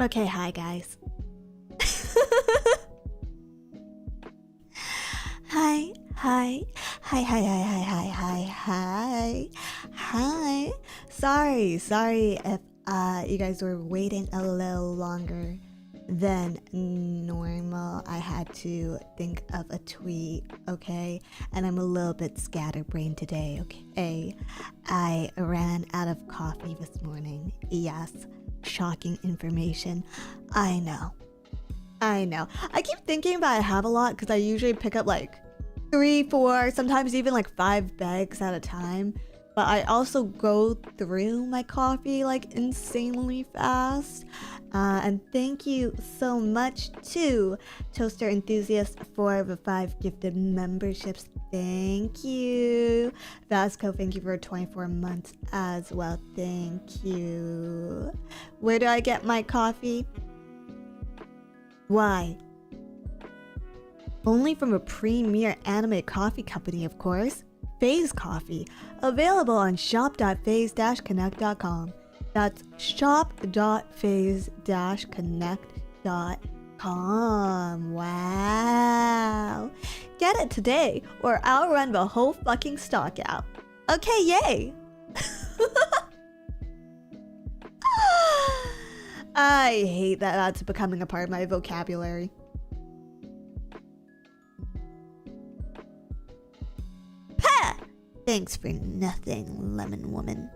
Okay, hi guys. Hi, hi, hi, hi, hi, hi, hi, hi, hi, hi. Sorry if you guys were waiting a little longer than normal. I had to think of a tweet, okay? And I'm a little bit scatterbrained today, okay? I ran out of coffee this morning. Yes, shocking information. I know. I keep thinking that I have a lot because I usually pick up like 3, 4, sometimes even like 5 bags at a time. But I also go through my coffee like insanely fast. And thank you so much to Toaster Enthusiast for the 5 gifted memberships. Thank you. Vasco, thank you for 24 months as well. Thank you. Where do I get my coffee? Why? Only from a premier anime coffee company, of course. Phase Coffee, available on shop.phase-connect.com. That's shop.phase-connect.com. Wow. Get it today, or I'll run the whole fucking stock out. Okay, yay. I hate that that's becoming a part of my vocabulary. Pah! Thanks for nothing, lemon woman.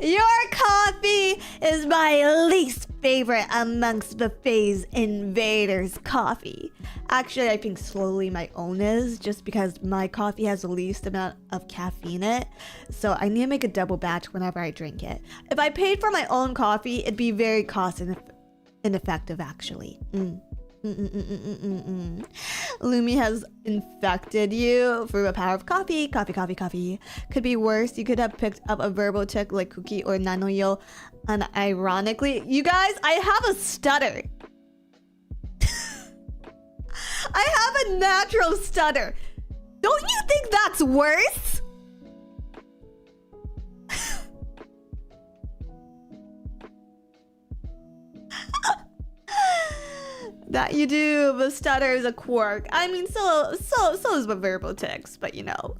Your coffee is my least favorite amongst the Phase Invaders coffee. Actually, I think slowly my own is, just because my coffee has the least amount of caffeine in it. So I need to make a double batch whenever I drink it. If I paid for my own coffee, it'd be very cost ineffective, actually. Lumi has infected you through the power of coffee. Coffee. Could be worse. You could have picked up a verbal tick like Cookie or Nanoyo. And ironically, you guys, I have a stutter. I have a natural stutter. Don't you think that's worse? That you do, the stutter is a quirk. I mean, so is the verbal tics, but you know.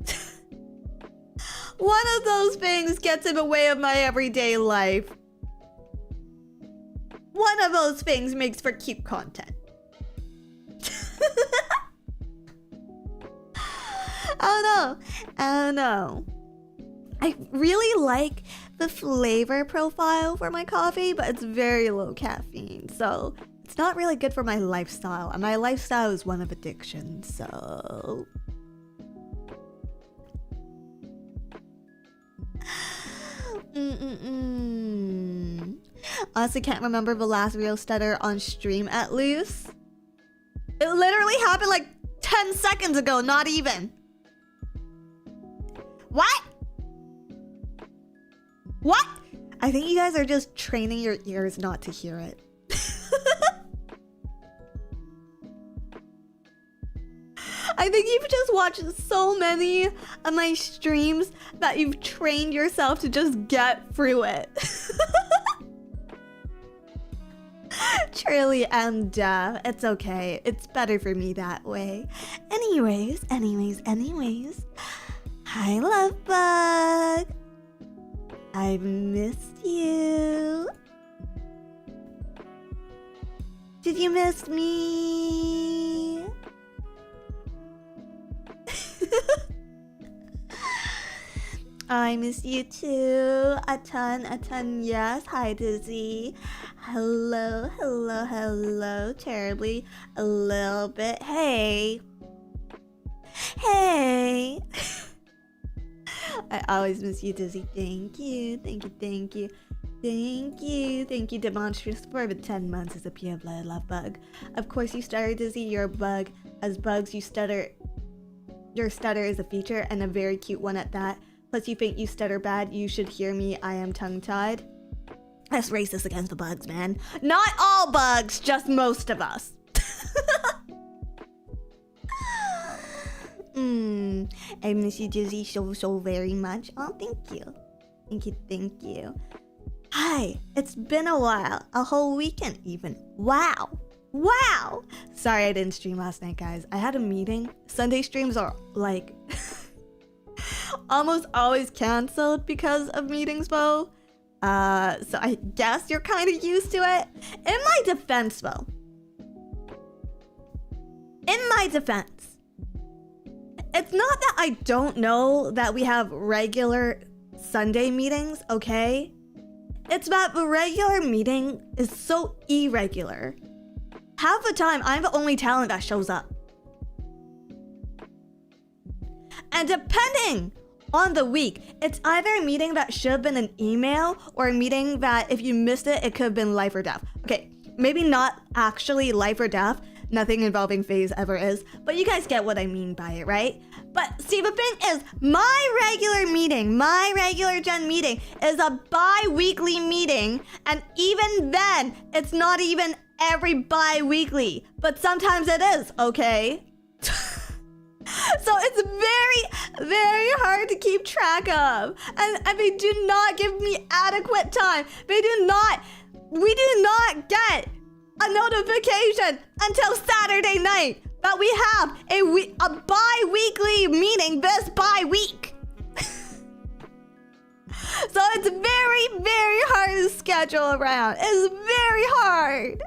One of those things gets in the way of my everyday life. One of those things makes for cute content. I don't know. I really like the flavor profile for my coffee, but it's very low caffeine, so it's not really good for my lifestyle, and my lifestyle is one of addiction, so... Honestly can't remember the last real stutter on stream, at least. It literally happened like 10 seconds ago, not even. What? I think you guys are just training your ears not to hear it. I think you've just watched so many of my streams that you've trained yourself to just get through it. Truly, it's okay. It's better for me that way. Anyways. Hi, love bug. I've missed you. Did you miss me? I miss you too. A ton, yes. Hi, Dizzy. Hello. Terribly. A little bit. Hey. I always miss you, Dizzy. Thank you, Demonstrous, for the 10 months as a pure blood love bug. Of course, you stutter, Dizzy. You're a bug. As bugs, you stutter. Your stutter is a feature, and a very cute one at that. Plus, you think you stutter bad. You should hear me. I am tongue-tied. That's racist against the bugs, man. Not all bugs, just most of us. I miss you, Dizzy, so very much. Oh, thank you. Right. It's been a while. A whole weekend even. Wow. Wow. Sorry I didn't stream last night, guys. I had a meeting. Sunday streams are like almost always canceled because of meetings, Bo. So I guess you're kind of used to it. In my defense, though. In my defense. It's not that I don't know that we have regular Sunday meetings, okay? It's that the regular meeting is so irregular. Half the time, I'm the only talent that shows up. And depending on the week, it's either a meeting that should have been an email or a meeting that if you missed it, it could have been life or death. Okay, maybe not actually life or death. Nothing involving phase ever is, but you guys get what I mean by it, right? But see, the thing is, my regular meeting, my regular gen meeting is a bi-weekly meeting, and even then, it's not even every bi-weekly, but sometimes it is, okay? So it's very, very hard to keep track of, and they do not give me adequate time. We do not get a notification until Saturday night that we have a bi-weekly meeting this bi-week. So it's very, very hard to schedule around. It's very hard.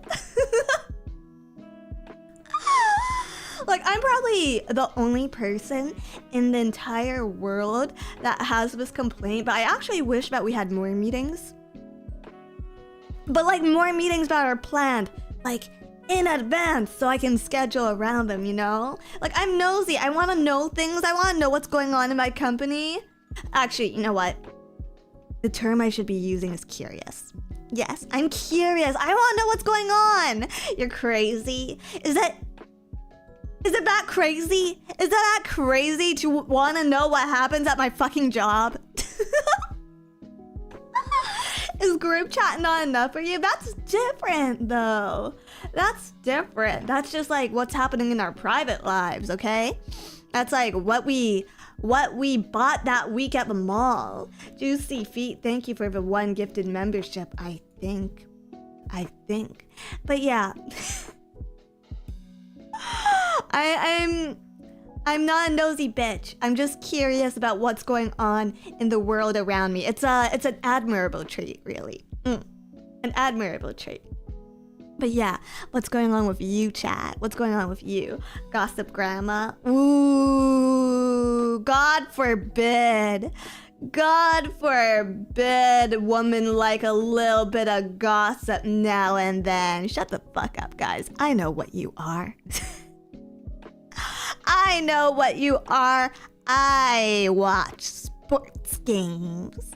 Like, I'm probably the only person in the entire world that has this complaint, but I actually wish that we had more meetings. But like more meetings that are planned, like in advance, so I can schedule around them, you know? Like, I'm nosy. I want to know things. I want to know what's going on in my company. Actually, you know what? The term I should be using is curious. Yes, I'm curious. I want to know what's going on. You're crazy. Is it that crazy? Is that crazy to want to know what happens at my fucking job? Is group chat not enough for you? That's different, though. That's different. That's just like what's happening in our private lives, okay? That's like what we bought that week at the mall. Juicy Feet, thank you for the 1 gifted membership, I think. But yeah. I'm not a nosy bitch. I'm just curious about what's going on in the world around me. It's an admirable trait, really. An admirable trait. But yeah, what's going on with you, chat? What's going on with you? Gossip grandma? Ooh, God forbid. God forbid woman like a little bit of gossip now and then. Shut the fuck up, guys. I know what you are. I know what you are. I watch sports games.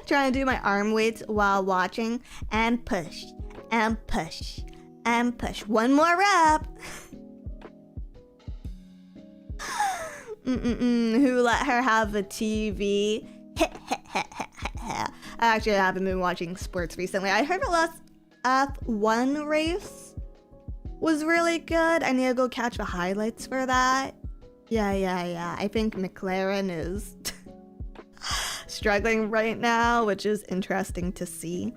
Trying to do my arm weights while watching and push and push and push. One more rep. Who let her have the TV? I actually haven't been watching sports recently. I heard the last F1 race was really good. I need to go catch the highlights for that. Yeah. I think McLaren is struggling right now, which is interesting to see.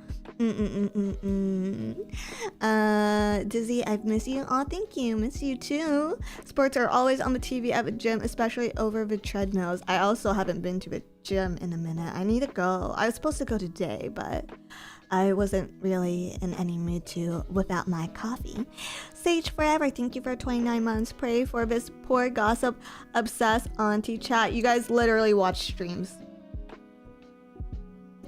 Dizzy, I've missed you. Oh, thank you. Miss you too. Sports are always on the TV at the gym, especially over the treadmills. I also haven't been to the gym in a minute. I need to go. I was supposed to go today, but I wasn't really in any mood to without my coffee. Sage Forever, thank you for 29 months. Pray for this poor gossip obsessed auntie chat. You guys literally watch streams.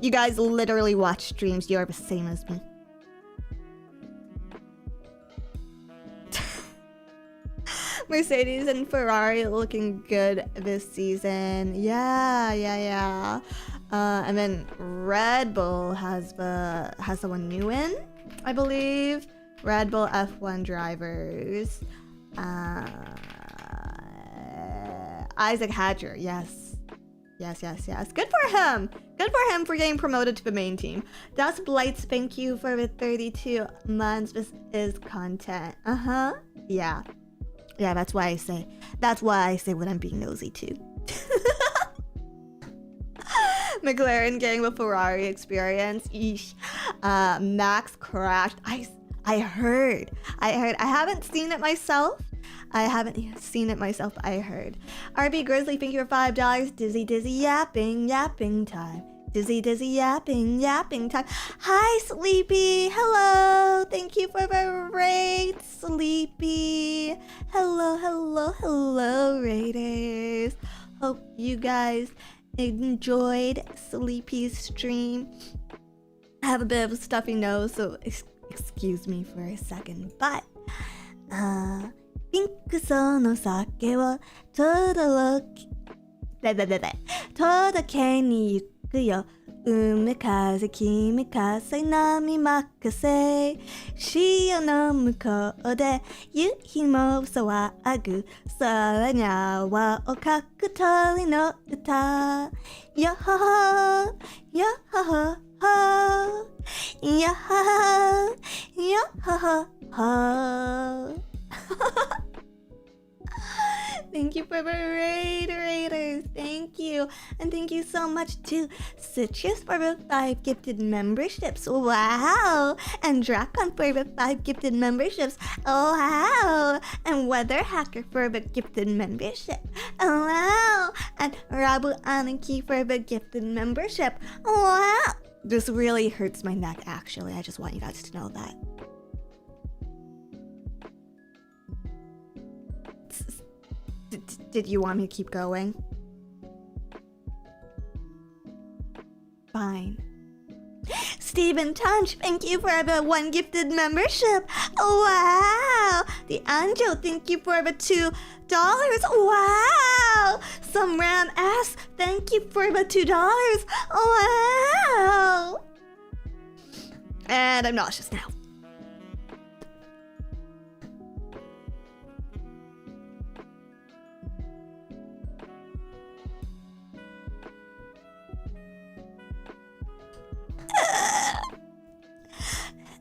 You guys literally watch streams. You are the same as me. Mercedes and Ferrari looking good this season. Yeah. And then Red Bull has someone new in, I believe. Red Bull F1 drivers. Isaac Hatcher, yes. Good for him. Good for him for getting promoted to the main team. That's Blights, thank you for the 32 months. This is content. Yeah, that's why I say when I'm being nosy too. McLaren getting the Ferrari experience. Eesh. Max crashed. I heard. I haven't seen it myself. I heard. RB Grizzly, thank you for $5. Dizzy yapping time. Dizzy yapping time. Hi, Sleepy. Hello. Thank you for the raid, Sleepy. Hello, raiders. Hope you guys enjoyed Sleepy's stream. I have a bit of a stuffy nose, so excuse me for a second. But, ピンクその酒を届けに行くよ。海風君風波任せ。潮の向こうで夕日も騒ぐ。空に泡をかく鳥の歌。よほほよほほほよほほよほほほThank you for the raiders. Thank you. And thank you so much to Citrus for the 5 gifted memberships. Wow. And Drakon for the 5 gifted memberships. Oh, wow. And Weather Hacker for the gifted membership. Oh, wow. And Rabu Aniki for the gifted membership. Wow. This really hurts my neck, actually. I just want you guys to know that. Did you want me to keep going? Fine. Stephen Tunch, thank you for the 1 gifted membership. Wow. The Angel, thank you for the $2. Wow. Some Ram S, thank you for the $2. Wow. And I'm nauseous now.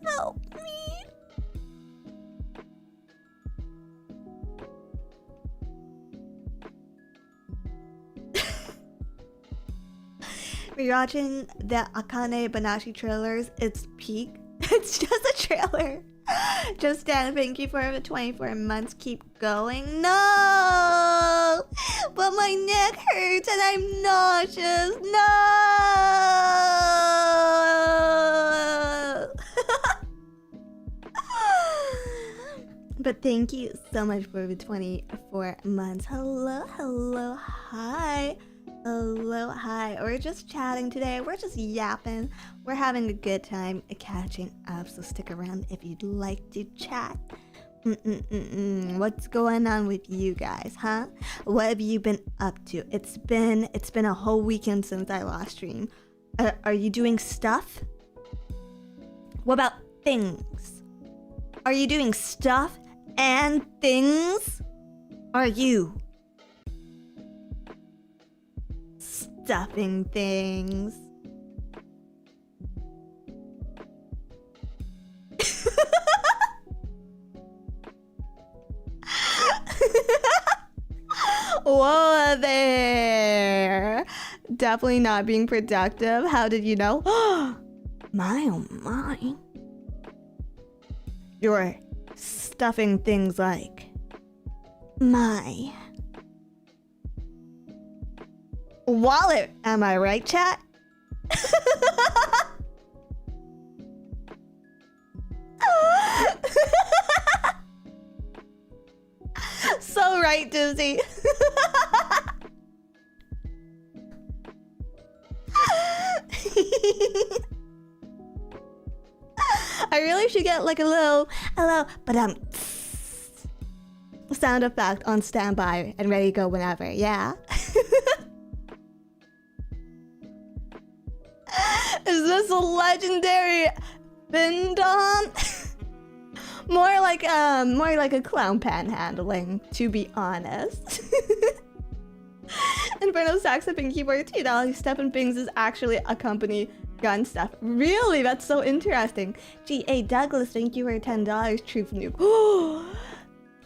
Help me. Rewatching the Akane Banashi trailers, it's peak. It's just a trailer. Just stand, thank you for the 24 months. Keep going. No! But my neck hurts and I'm nauseous. No! But thank you so much for the 24 months. Hello, hi. Hello, hi. We're just chatting today. We're just yapping. We're having a good time catching up. So stick around if you'd like to chat. What's going on with you guys, huh? What have you been up to? It's been a whole weekend since I last streamed. Are you doing stuff? What about things? Are you doing stuff and things? Are you stuffing things? Whoa there. Definitely not being productive. How did you know? My oh my. You're stuffing things like my wallet. Am I right, chat? So right, Dizzy. I really should get like a little but sound effect on standby and ready to go whenever, yeah? Is this a legendary Bindon? More like a clown panhandling, to be honest. Inferno Saxophone keyboard $2. Stephen Bings is actually a company gun stuff. Really? That's so interesting. G.A. Douglas, thank you for $10. Truth Noob.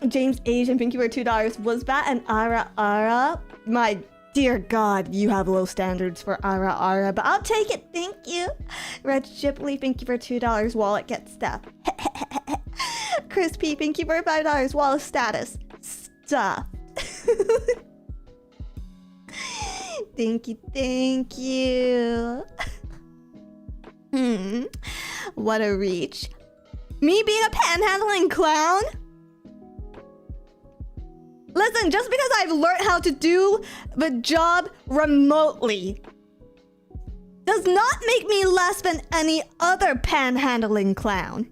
James Asian, thank you for $2. Was that an Ara? My Dear God, you have low standards for Ara Ara, but I'll take it, thank you. Red Shipley, thank you for $2, wallet get stuff. Chris P, thank you for $5, wallet status. Stuff. Thank you, thank you. What a reach. Me being a panhandling clown? Listen, just because I've learned how to do the job remotely does not make me less than any other panhandling clown.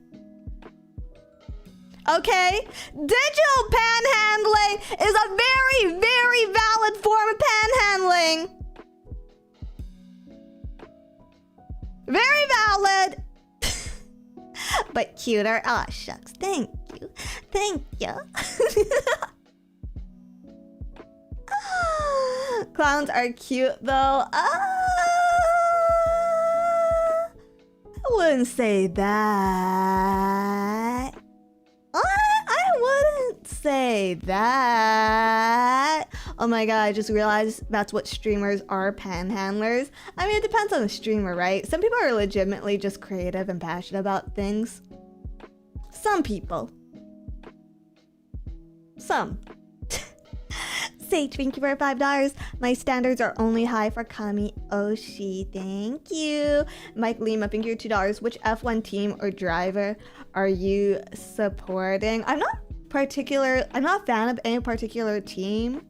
Okay? Digital panhandling is a very, very valid form of panhandling. Very valid. But cuter. Aw, shucks. Thank you. Thank you. Clowns are cute though. I wouldn't say that. I wouldn't say that. Oh my god, I just realized that's what streamers are, panhandlers. I mean, it depends on the streamer, right? Some people are legitimately just creative and passionate about things. Some people. Some. Sage, thank you for $5. My standards are only high for Kami Oshi. Thank you. Mike Lima, thank you for $2. Which F1 team or driver are you supporting? I'm not a fan of any particular team.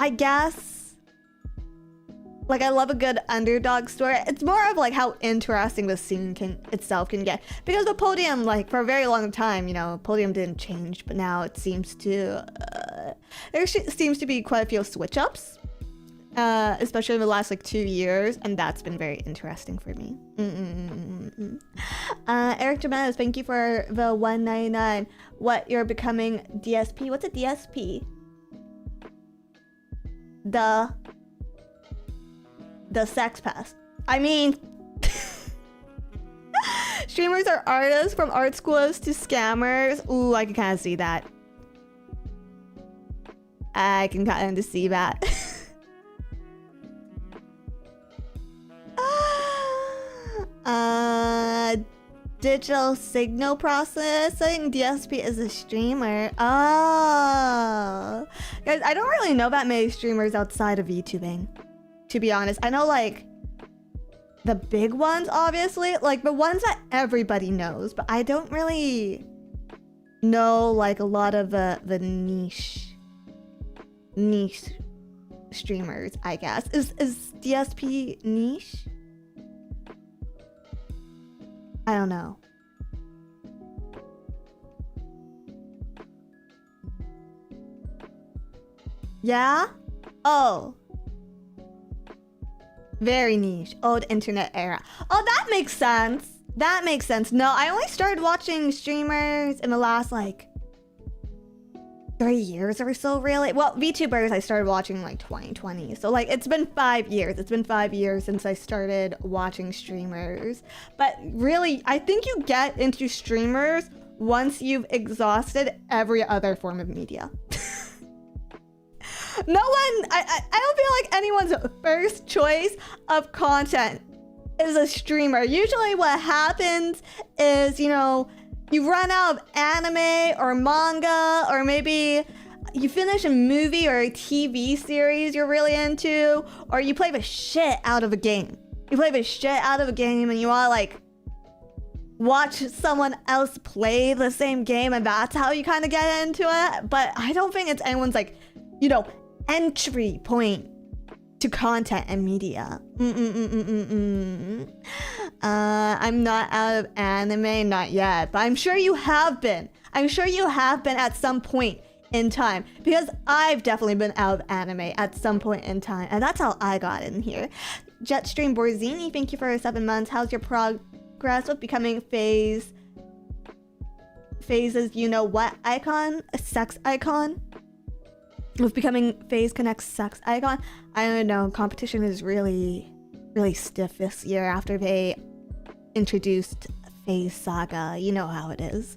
I guess. Like, I love a good underdog story. It's more of like how interesting the scene itself can get. Because the podium, like, for a very long time, you know, podium didn't change, but now it seems to, there seems to be quite a few switch-ups, especially in the last, like, 2 years, and that's been very interesting for me. Eric Jimenez, thank you for the $1.99. What, you're becoming DSP? What's a DSP? The sex pass. I mean, streamers are artists, from art schools to scammers. Ooh, I can kind of see that. I can kind of see that. Digital signal processing. DSP is a streamer. Oh. Guys, I don't really know that many streamers outside of YouTubing. To be honest, I know like the big ones, obviously, like the ones that everybody knows, but I don't really know like a lot of the niche streamers, I guess. Is DSP niche? I don't know. Yeah? Oh. Very niche. Old internet era. Oh, that makes sense. That makes sense. No, I only started watching streamers in the last, like, 3 years or so, really. Well, VTubers I started watching, like, 2020. So, like, it's been 5 years. It's been 5 years since I started watching streamers. But really, I think you get into streamers once you've exhausted every other form of media. No one, I don't feel like anyone's first choice of content is a streamer. Usually what happens is, you know, you run out of anime or manga, or maybe you finish a movie or a TV series you're really into, or you play the shit out of a game. You play the shit out of a game and you want to like watch someone else play the same game, and that's how you kind of get into it. But I don't think it's anyone's like, you know, entry point to content and media. I'm not out of anime, not yet, but I'm sure you have been. I'm sure you have been at some point in time, because I've definitely been out of anime at some point in time, and that's how I got in here. Jetstream Borzini, thank you for 7 months. How's your progress with becoming phases, you know what icon? A sex icon? With becoming Phase Connect's sex icon. I don't know, competition is really stiff this year after they introduced Phase Saga. You know how it is.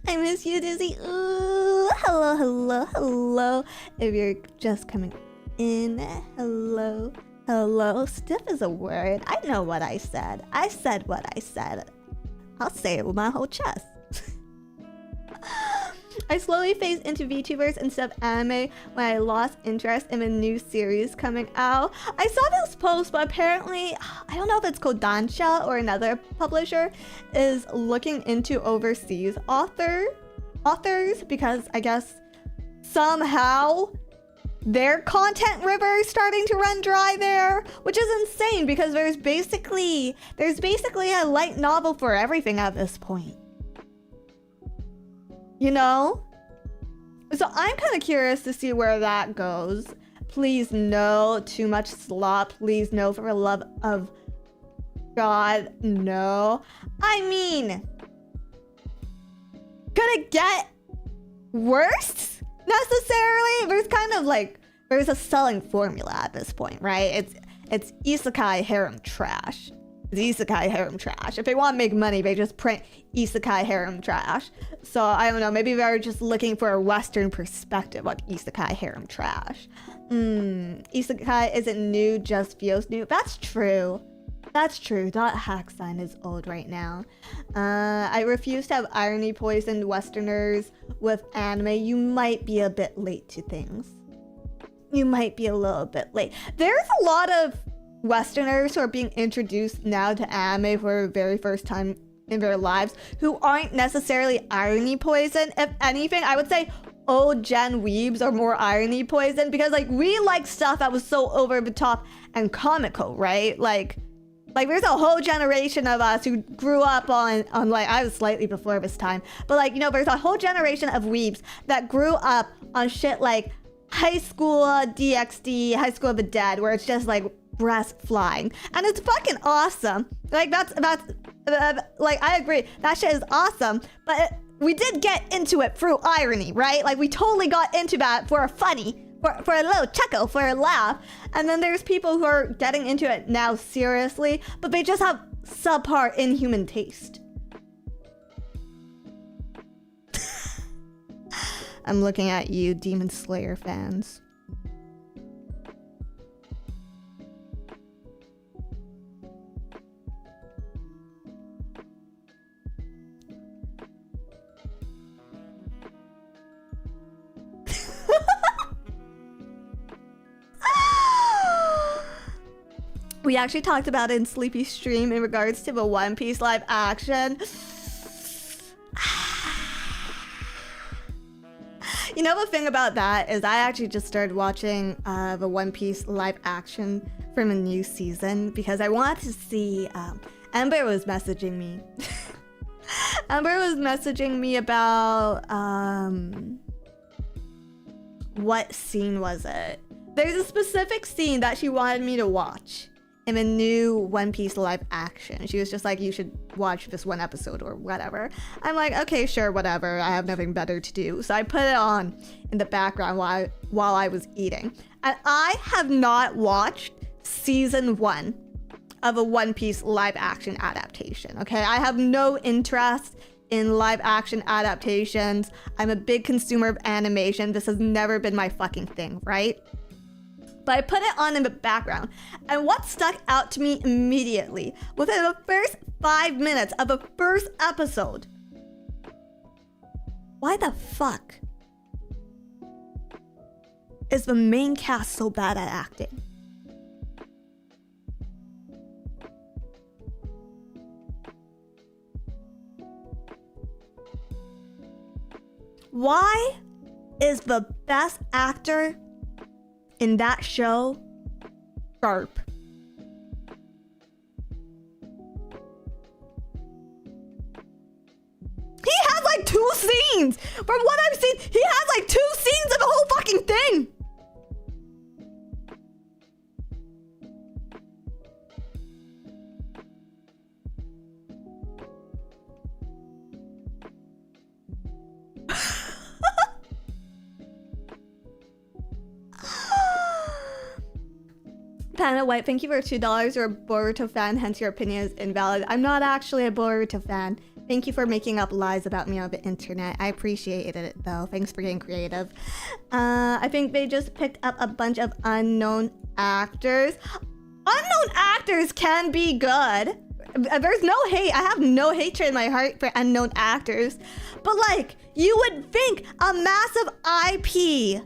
I miss you, Dizzy. Ooh. hello, hello, hello. If you're just coming in, hello, hello. Stiff is a word. I know what I said. I said what I said. I'll say it with my whole chest. I slowly phased into VTubers instead of anime when I lost interest in a new series coming out. I saw this post, but apparently, I don't know if it's called Dansha or another publisher, is looking into overseas authors because I guess somehow their content river is starting to run dry there, which is insane because there's basically a light novel for everything at this point. You know? So I'm kind of curious to see where that goes. Please no too much slop. Please no, for the love of God, no. I mean, could it get worse? Necessarily? There's kind of like, there's a selling formula at this point, right? It's isekai harem trash. It's isekai harem trash. If they want to make money, they just print isekai harem trash. So I don't know, maybe they're just looking for a Western perspective on isekai harem trash. Isekai isn't new, just feels new. That's true. That's true. Dot hack sign is old right now. I refuse to have irony poisoned Westerners with anime. You might be a bit late to things. You might be a little bit late. There's a lot of Westerners who are being introduced now to anime for the very first time in their lives who aren't necessarily irony poisoned. If anything, I would say old gen weebs are more irony poisoned because like we like stuff that was so over the top and comical, right? Like there's a whole generation of us who grew up on like, I was slightly before this time, but like, you know, there's a whole generation of weebs that grew up on shit like High School DxD, High School of the Dead, where it's just like breast flying, and it's fucking awesome. Like that's like, I agree, that shit is awesome, but we did get into it through irony, right? Like we totally got into that for a funny, for a little chuckle, for a laugh. And then there's people who are getting into it now seriously, but they just have subpar inhuman taste. I'm looking at you, Demon Slayer fans. We actually talked about it in Sleepy Stream in regards to the One Piece live action. You know, the thing about that is I actually just started watching the One Piece live action from a new season because I wanted to see, Ember was messaging me. Ember was messaging me about, what scene was it? There's a specific scene that she wanted me to watch in a new One Piece live action. She was just like, you should watch this one episode or whatever. I'm like, okay, sure, whatever. I have nothing better to do. So I put it on in the background while I was eating. And I have not watched season 1 of a One Piece live action adaptation, okay? I have no interest in live action adaptations. I'm a big consumer of animation. This has never been my fucking thing, right? But I put it on in the background, and what stuck out to me immediately within the first 5 minutes of the first episode, why the fuck is the main cast so bad at acting? Why is the best actor in that show Garp? He has like 2 scenes! From what I've seen, he has like 2 scenes of the whole fucking thing! Panda White, thank you for $2. You're a Boruto fan, hence your opinion is invalid. I'm not actually a Boruto fan. Thank you for making up lies about me on the internet. I appreciated it though. Thanks for getting creative. I think they just picked up a bunch of unknown actors. Unknown actors can be good. There's no hate. I have no hatred in my heart for unknown actors. But like, you would think a massive IP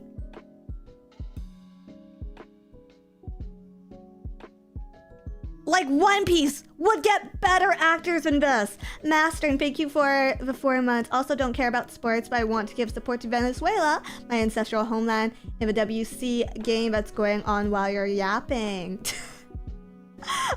like One Piece would get better actors than this. Master, and thank you for the 4 months. Also don't care about sports, but I want to give support to Venezuela, my ancestral homeland, in the WC game that's going on while you're yapping.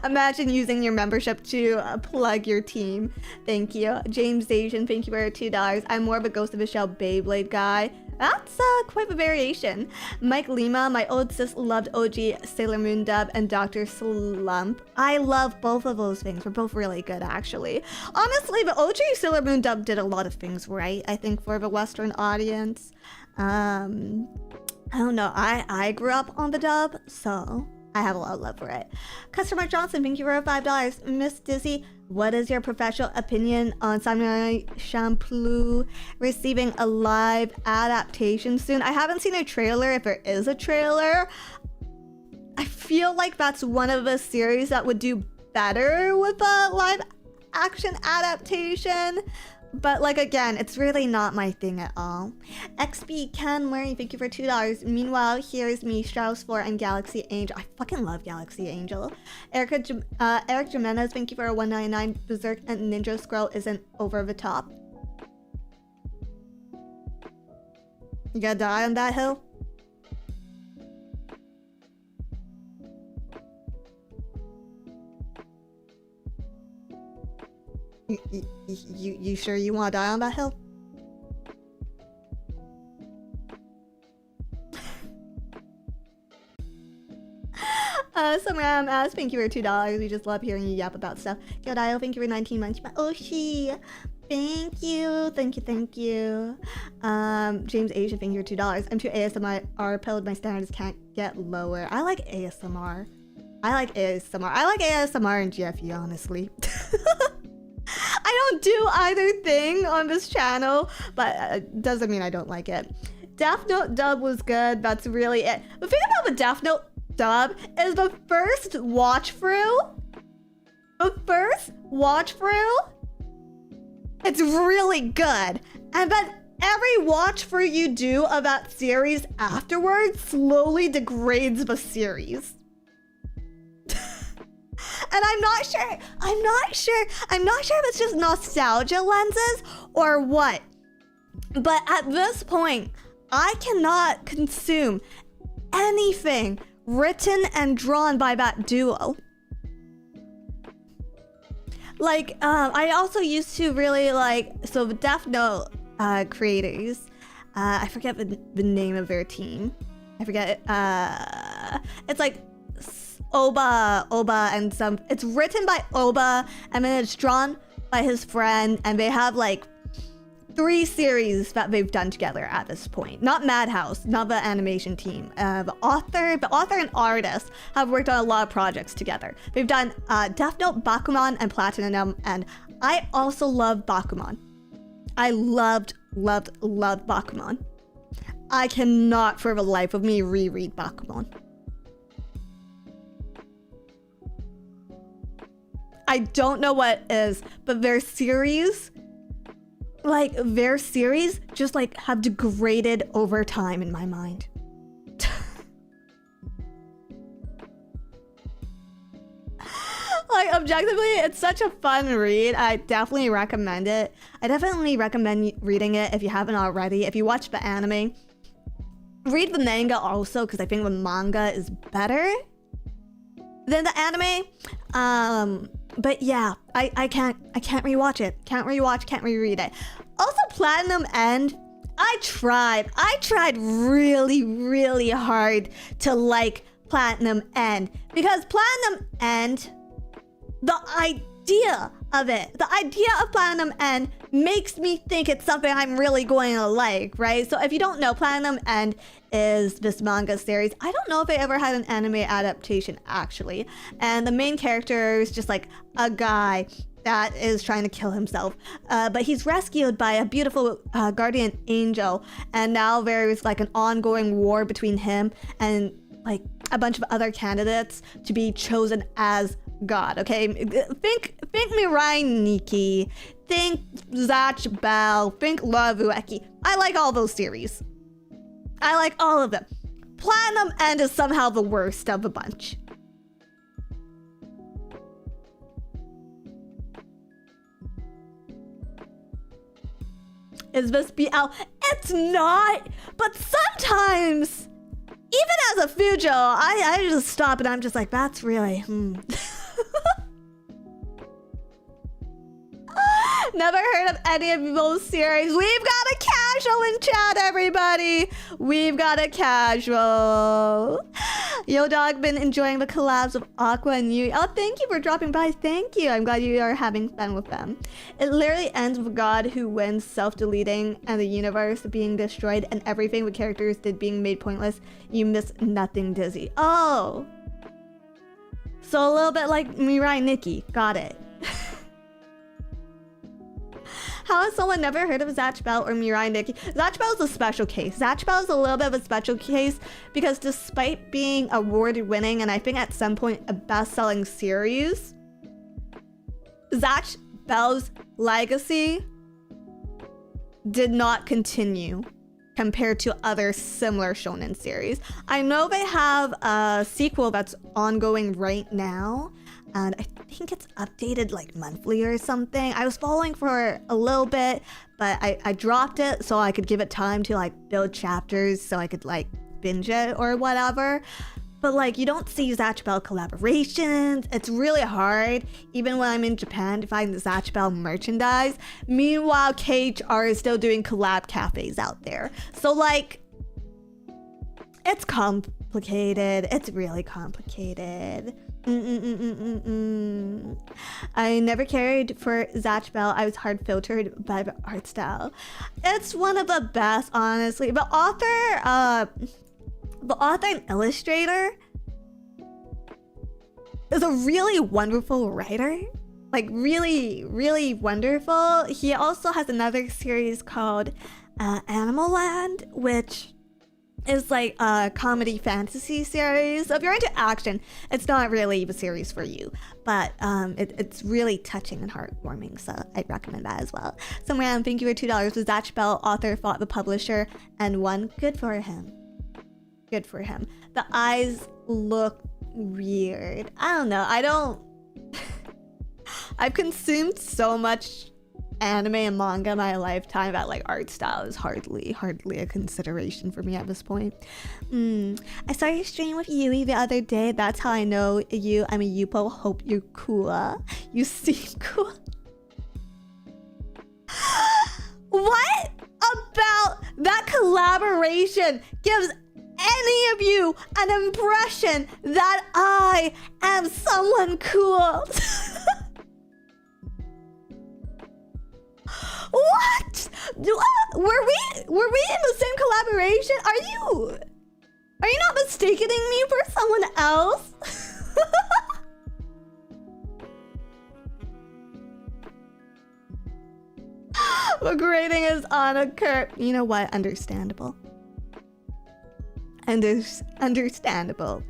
Imagine using your membership to plug your team. Thank you. James Asian, thank you for $2. I'm more of a Ghost of the Shell Beyblade guy. That's quite a variation. Mike Lima, my old sis loved OG Sailor Moon dub and Dr. Slump. I love both of those things. We're both really good, actually. Honestly, the OG Sailor Moon dub did a lot of things right, I think, for the Western audience. I don't know. I grew up on the dub, so I have a lot of love for it. Customer Johnson, thank you for $5. Miss Dizzy, what is your professional opinion on Samurai Champloo receiving a live adaptation soon? I haven't seen a trailer, if there is a trailer. I feel like that's one of the series that would do better with a live action adaptation. But like, again, it's really not my thing at all. XB Ken Murray, thank you for $2. Meanwhile, here's me, Strauss4 and Galaxy Angel. I fucking love Galaxy Angel. Eric Jimenez, thank you for a $1.99. Berserk and Ninja Scroll isn't over the top. You gonna die on that hill? You sure you want to die on that hill? Samram asks, thank you for $2. We just love hearing you yap about stuff. Yodayo, thank you for 19 months. Oshi, thank you. James Asia, thank you for $2. I'm too ASMR pilled. My standards can't get lower. I like ASMR. I like ASMR and GFU, honestly. I don't do either thing on this channel, but doesn't mean I don't like it. Death Note dub was good. That's really it. The thing about the Death Note dub is the first watch through. It's really good. And then every watch through you do of that series afterwards slowly degrades the series. And I'm not sure if it's just nostalgia lenses or what. But at this point, I cannot consume anything written and drawn by that duo. Like, I also used to really like, so the Death Note creators, I forget the name of their team. I forget it. It's like Oba and some, it's written by Oba and then it's drawn by his friend, and they have like 3 series that they've done together at this point. Not Madhouse, not the animation team. The author and artist have worked on a lot of projects together. They've done Death Note, Bakuman, and Platinum, and I also love Bakuman. I loved Bakuman. I cannot for the life of me reread Bakuman. I don't know what is, but their series just like have degraded over time in my mind. Like, objectively, it's such a fun read. I definitely recommend it. I definitely recommend reading it if you haven't already. If you watch the anime, read the manga also, because I think the manga is better than the anime. But yeah, I can't rewatch it. Can't reread it. Also, Platinum End, I tried really hard to like Platinum End, because Platinum End, the idea of Platinum End makes me think it's something I'm really going to like, right? So if you don't know, Platinum End is this manga series. I don't know if they ever had an anime adaptation, actually. And the main character is just like a guy that is trying to kill himself. But he's rescued by a beautiful guardian angel, and now there is like an ongoing war between him and like a bunch of other candidates to be chosen as God. Okay, think Mirai Nikki, think Zatch Bell, think Lavueki. I like all those series. I like all of them. Platinum End is somehow the worst of the bunch. Is this BL? It's not, but sometimes, even as a Fujo, I just stop and I'm just like, that's really, Never heard of any of those series. We've got a casual in chat, everybody. We've got a casual. Yo, dog, been enjoying the collabs of Aqua and Yui. Oh, thank you for dropping by. Thank you. I'm glad you are having fun with them. It literally ends with God who wins, self-deleting, and the universe being destroyed, and everything the characters did being made pointless. You miss nothing, Dizzy. Oh. So a little bit like Mirai Nikki. Got it. How has someone never heard of Zatch Bell or Mirai Nikki? Zatch Bell is a special case. Zatch Bell is a little bit of a special case because despite being award winning and I think at some point a best-selling series, Zatch Bell's legacy did not continue compared to other similar shonen series. I know they have a sequel that's ongoing right now, and I think it's updated like monthly or something. I was following for a little bit, but I dropped it so I could give it time to like build chapters so I could like binge it or whatever. But like, you don't see Zatch Bell collaborations. It's really hard, even when I'm in Japan, to find the Zatch Bell merchandise. Meanwhile, KHR is still doing collab cafes out there. So like, it's complicated. It's really complicated. I never cared for Zatch Bell. I was hard filtered by the art style. It's one of the best, honestly. The author and illustrator is a really wonderful writer. Like really, really wonderful. He also has another series called Animal Land, which is like a comedy fantasy series. So if you're into action, it's not really the series for you, but it's really touching and heartwarming, so I'd recommend that as well. So man, thank you for $2. The Zatch Bell author fought the publisher and won. Good for him. Good for him. The eyes look weird. I don't know. I've consumed so much anime and manga in my lifetime that like art style is hardly a consideration for me at this point. I saw your stream with Yui the other day. That's how I know you. I'm a Yupo. Hope you're cool. You seem cool. What about that collaboration gives any of you an impression that I am someone cool? What? Were we in the same collaboration? Are you not mistaking me for someone else? The grading is on a curve. You know what? Understandable. Understandable.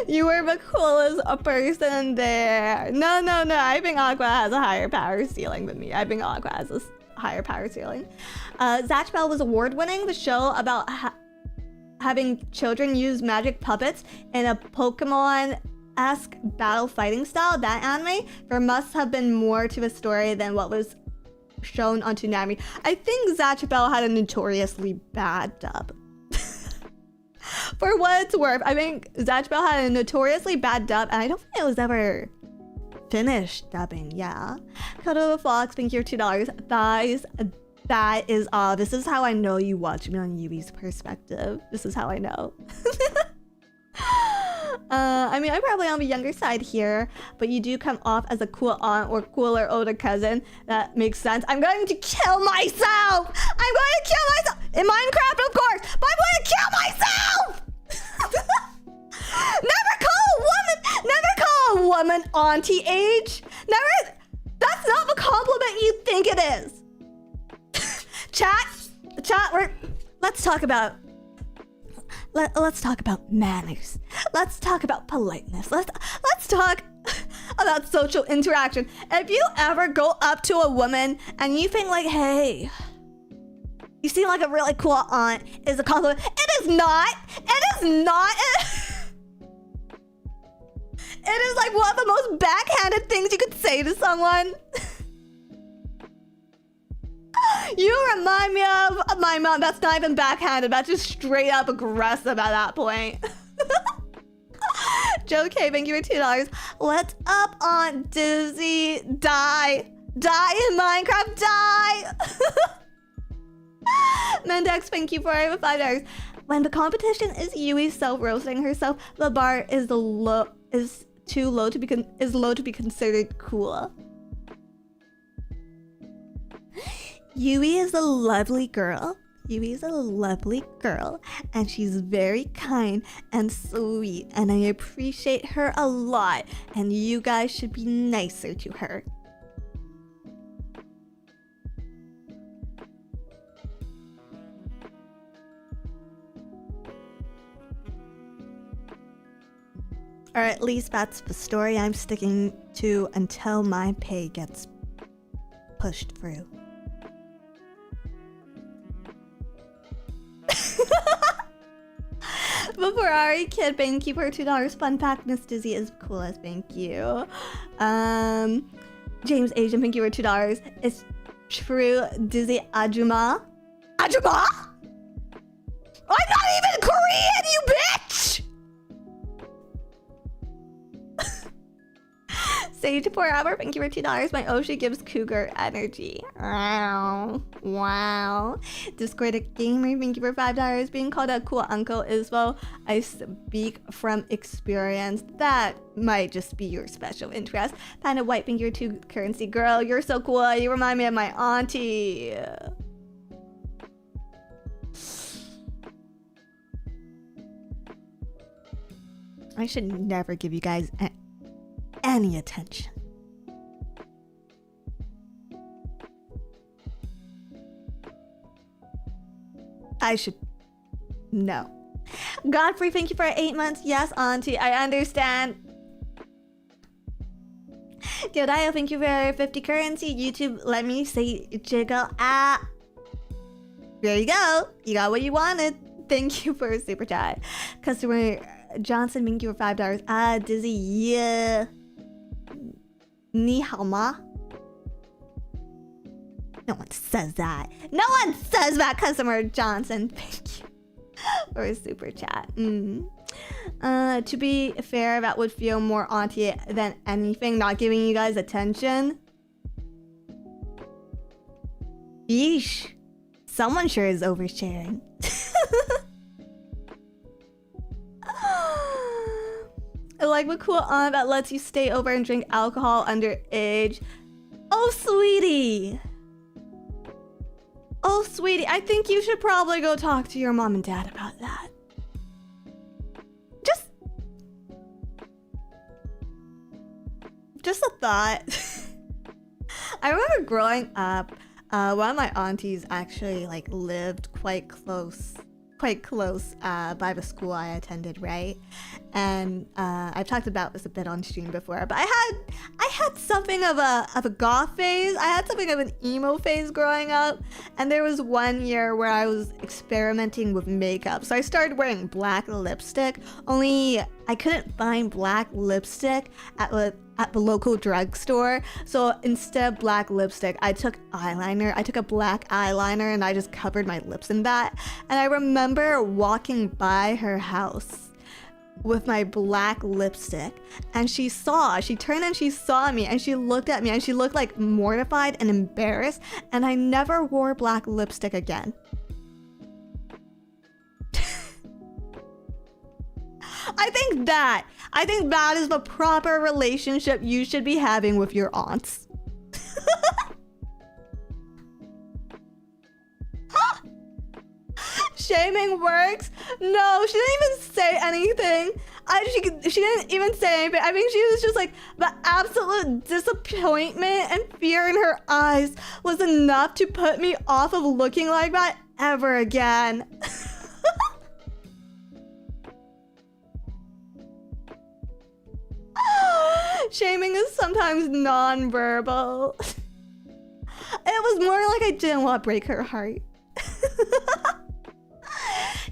You were the coolest person there. No. I think Aqua has a higher power ceiling than me. I think Aqua has a higher power ceiling. Zatch Bell was award-winning. The show about having children use magic puppets in a Pokemon-esque battle fighting style. That anime, there must have been more to the story than what was shown on Toonami. I think Zatch Bell had a notoriously bad dub. For what it's worth, I think Zatch Bell had a notoriously bad dub, and I don't think it was ever finished dubbing. Yeah. Kodo the Fox, thank you for $2. Thighs. That is all. This is how I know you watch me on Yui's perspective. This is how I know. I mean, I'm probably on the younger side here, but you do come off as a cool aunt or cooler older cousin. That makes sense. I'm going to kill myself! I'm going to kill myself! In Minecraft, of course, but I'm going to kill myself! Never call a woman woman auntie age. Never. That's not the compliment you think it is. Chat. Let's talk about manners. Let's talk about politeness. Let's talk about social interaction. If you ever go up to a woman and you think like, hey, you seem like a really cool aunt, is a compliment. It is not. It is not. It is like one of the most backhanded things you could say to someone. You remind me of my mom. That's not even backhanded. That's just straight up aggressive at that point. Joe K, thank you for $2. What's up, Aunt Dizzy? Die in Minecraft, die! Mendex, thank you for $5. When the competition is Yui self-roasting herself, the bar is low to be considered cool. Yui is a lovely girl. And she's very kind and sweet, and I appreciate her a lot, and you guys should be nicer to her. Or at least that's the story I'm sticking to until my pay gets pushed through. The Ferrari Kid, thank you for $2. Fun fact, Miss Dizzy is coolest, thank you. James Asian, thank you for $2. It's true, Dizzy Ajuma. Ajuma? I'm not even Korean, you bitch! Sage Forever, thank you for $2. My Oshi gives cougar energy. Wow. Discorded Gamer, thank you for $5. Being called a cool uncle is, well, I speak from experience. That might just be your special interest. Panda White, thank you for 2 currency. Girl, you're so cool. You remind me of my auntie. I should never give you guys any attention. I should. No. Godfrey, thank you for 8 months. Yes, auntie, I understand. Gildayo, thank you for 50 currency. YouTube, let me say jiggle. There you go. You got what you wanted. Thank you for a super chat. Customer Johnson, thank you for $5. Dizzy, yeah. Ni hao ma? No one says that. No one says that, Customer Johnson. Thank you for a super chat. To be fair, that would feel more auntie than anything, not giving you guys attention. Yeesh. Someone sure is oversharing. I like the cool aunt that lets you stay over and drink alcohol underage. Oh, sweetie. Oh, sweetie. I think you should probably go talk to your mom and dad about that. Just a thought. I remember growing up, one of my aunties actually like lived quite close by the school I attended, right? And I've talked about this a bit on stream before, but I had something of a goth phase. I had something of an emo phase growing up, and there was one year where I was experimenting with makeup. So I started wearing black lipstick, only I couldn't find black lipstick at the local drugstore. So instead of black lipstick, I took eyeliner. I took a black eyeliner and I just covered my lips in that. And I remember walking by her house with my black lipstick, and she turned and she saw me, and she looked at me, and she looked like mortified and embarrassed, and I never wore black lipstick again. I think that is the proper relationship you should be having with your aunts. Shaming works? No, she didn't even say anything. She didn't even say anything. I think she was just like, the absolute disappointment and fear in her eyes was enough to put me off of looking like that ever again. Shaming is sometimes non-verbal. It was more like I didn't want to break her heart.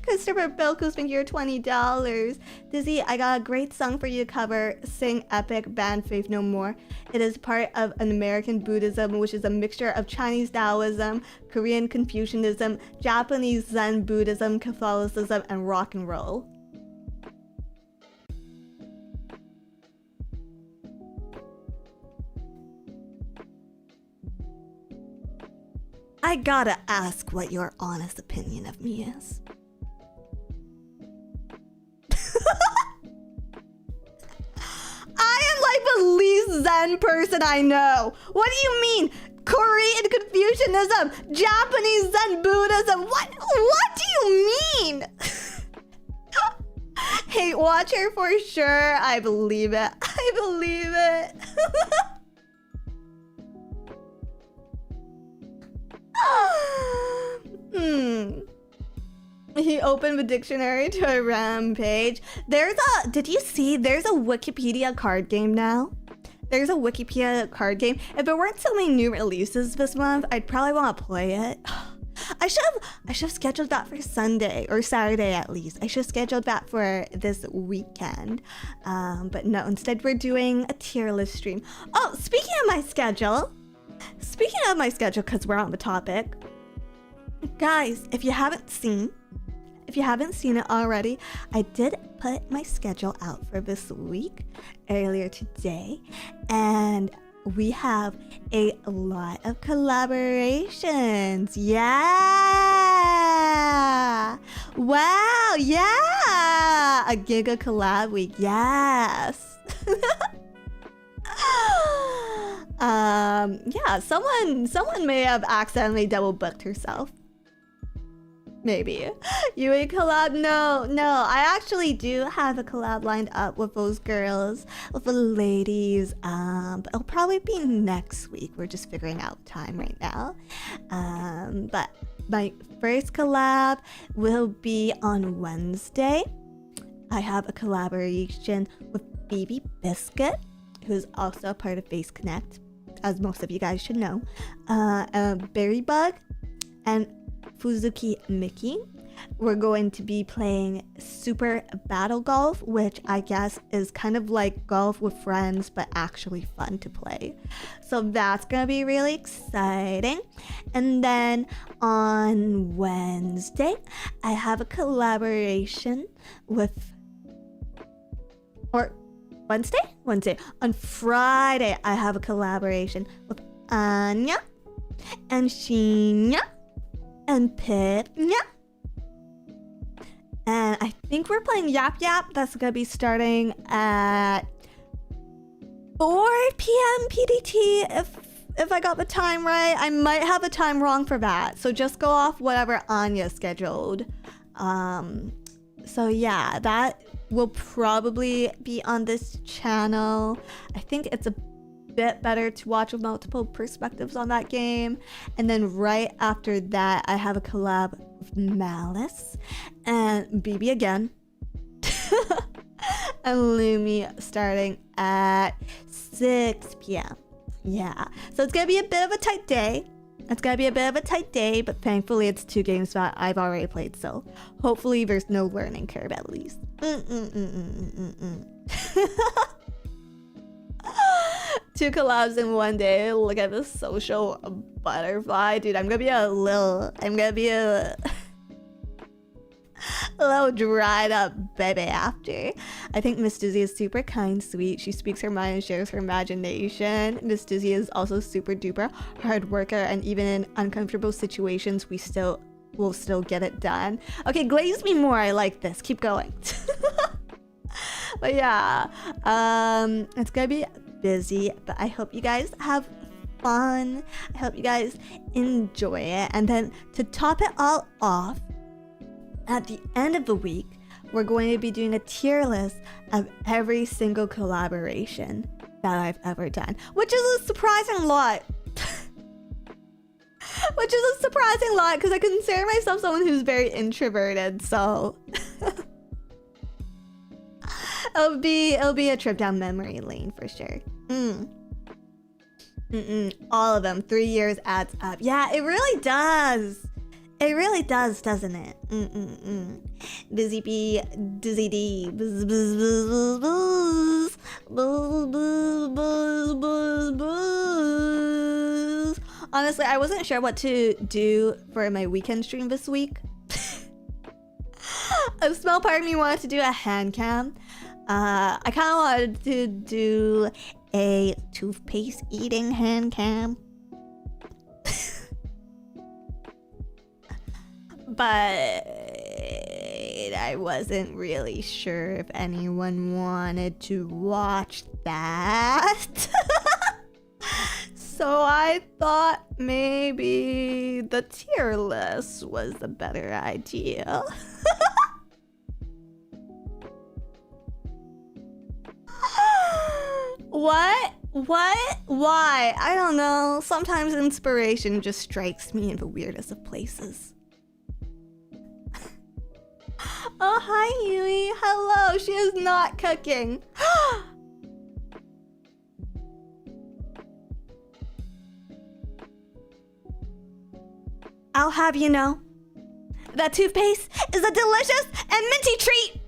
Christopher Bilkus, thank you for $20. Dizzy, I got a great song for you to cover. Sing Epic, band Faith No More. It is part of an American Buddhism, which is a mixture of Chinese Taoism, Korean Confucianism, Japanese Zen Buddhism, Catholicism, and rock and roll. I gotta ask what your honest opinion of me is. I am like the least Zen person I know. What do you mean? Korean Confucianism, Japanese Zen Buddhism. What do you mean? Hate Watcher for sure. I believe it. I believe it. He opened the dictionary to a rampage. Did you see? There's a Wikipedia card game now. There's a Wikipedia card game. If there weren't so many new releases this month, I'd probably want to play it. I should have scheduled that for Sunday or Saturday at least. I should have scheduled that for this weekend. But no, instead we're doing a tier list stream. Oh, speaking of my schedule, because we're on the topic, guys, if you haven't seen it already, I did put my schedule out for this week earlier today, and we have a lot of collaborations. Yeah! Wow, yeah! A Giga collab week, yes! Yeah, someone may have accidentally double booked herself. Maybe. You a collab? No. I actually do have a collab lined up with those girls, with the ladies. But it'll probably be next week. We're just figuring out time right now. But my first collab will be on Wednesday. I have a collaboration with Baby Biscuit, who's also a part of Face Connect, as most of you guys should know. Berry Bug and Fuzuki Mickey. We're going to be playing Super Battle Golf, which I guess is kind of like golf with friends, but actually fun to play. So that's gonna be really exciting. And then on Wednesday, I have a collaboration with, or Wednesday? On Friday, I have a collaboration with Anya and Shinya and Pipnya. And I think we're playing Yap Yap. That's gonna be starting at 4 p.m. PDT if I got the time right. I might have the time wrong for that, so just go off whatever Anya scheduled. So yeah, that will probably be on this channel. I think it's a bit better to watch with multiple perspectives on that game. And then right after that, I have a collab with Malice and BB again and Lumi starting at 6 p.m. Yeah, so it's gonna be a bit of a tight day. But thankfully it's 2 games that I've already played, so hopefully there's no learning curve at least. 2 collabs in one day. Look at the social butterfly, dude. I'm gonna be a little dried up baby after. I think Miss Dizzy is super kind, sweet. She speaks her mind and shares her imagination. Miss Dizzy is also super duper hard worker, and even in uncomfortable situations, we'll still get it done. Okay, glaze me more. I like this. Keep going. But yeah, it's gonna be busy, but I hope you guys have fun. I hope you guys enjoy it. And then to top it all off, at the end of the week, we're going to be doing a tier list of every single collaboration that I've ever done, which is a surprising lot. Which is a surprising lot because I consider myself someone who's very introverted, so it'll be a trip down memory lane for sure. All of them. 3 years adds up. Yeah, it really does. It really does, doesn't it? Busy bee, dizzy dee, buzz buzz buzz buzz buzz buzz buzz buzz buzz. Honestly, I wasn't sure what to do for my weekend stream this week. A small part of me wanted to do a hand cam. I kind of wanted to do a toothpaste eating hand cam. But I wasn't really sure if anyone wanted to watch that. So I thought maybe the tier list was the better idea. What? Why? I don't know. Sometimes inspiration just strikes me in the weirdest of places. Oh, hi, Yui. Hello. She is not cooking. I'll have you know, that toothpaste is a delicious and minty treat.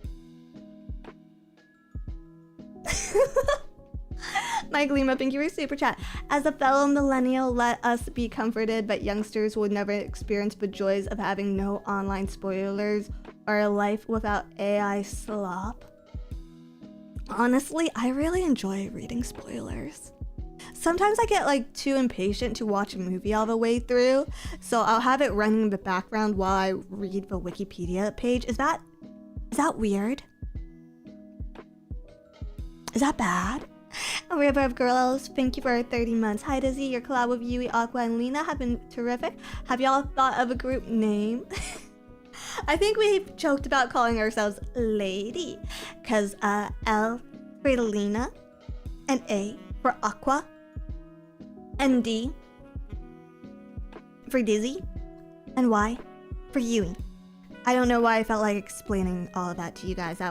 Mike Lima, thank you for super chat. As a fellow millennial, let us be comforted, but youngsters will never experience the joys of having no online spoilers or a life without AI slop. Honestly, I really enjoy reading spoilers. Sometimes I get like too impatient to watch a movie all the way through, so I'll have it running in the background while I read the Wikipedia page. Is that weird? Is that bad? A River of Girls, thank you for 30 months. Hi Dizzy, your collab with Yui, Aqua, and Lena have been terrific. Have y'all thought of a group name? I think we've joked about calling ourselves Lady, because L for Lena, and A for Aqua, and D for Dizzy, and Y for Yui. I don't know why I felt like explaining all of that to you guys.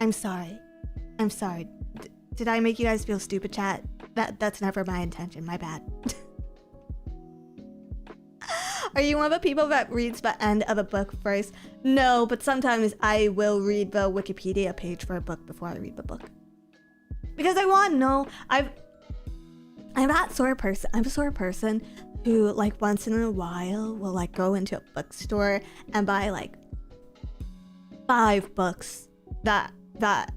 I'm sorry. Did I make you guys feel stupid, chat? That's never my intention. My bad. Are you one of the people that reads the end of a book first? No, but sometimes I will read the Wikipedia page for a book before I read the book. Because I want to know. I'm that sort of person. I'm a sort of person who, like, once in a while will, like, go into a bookstore and buy, like, 5 books that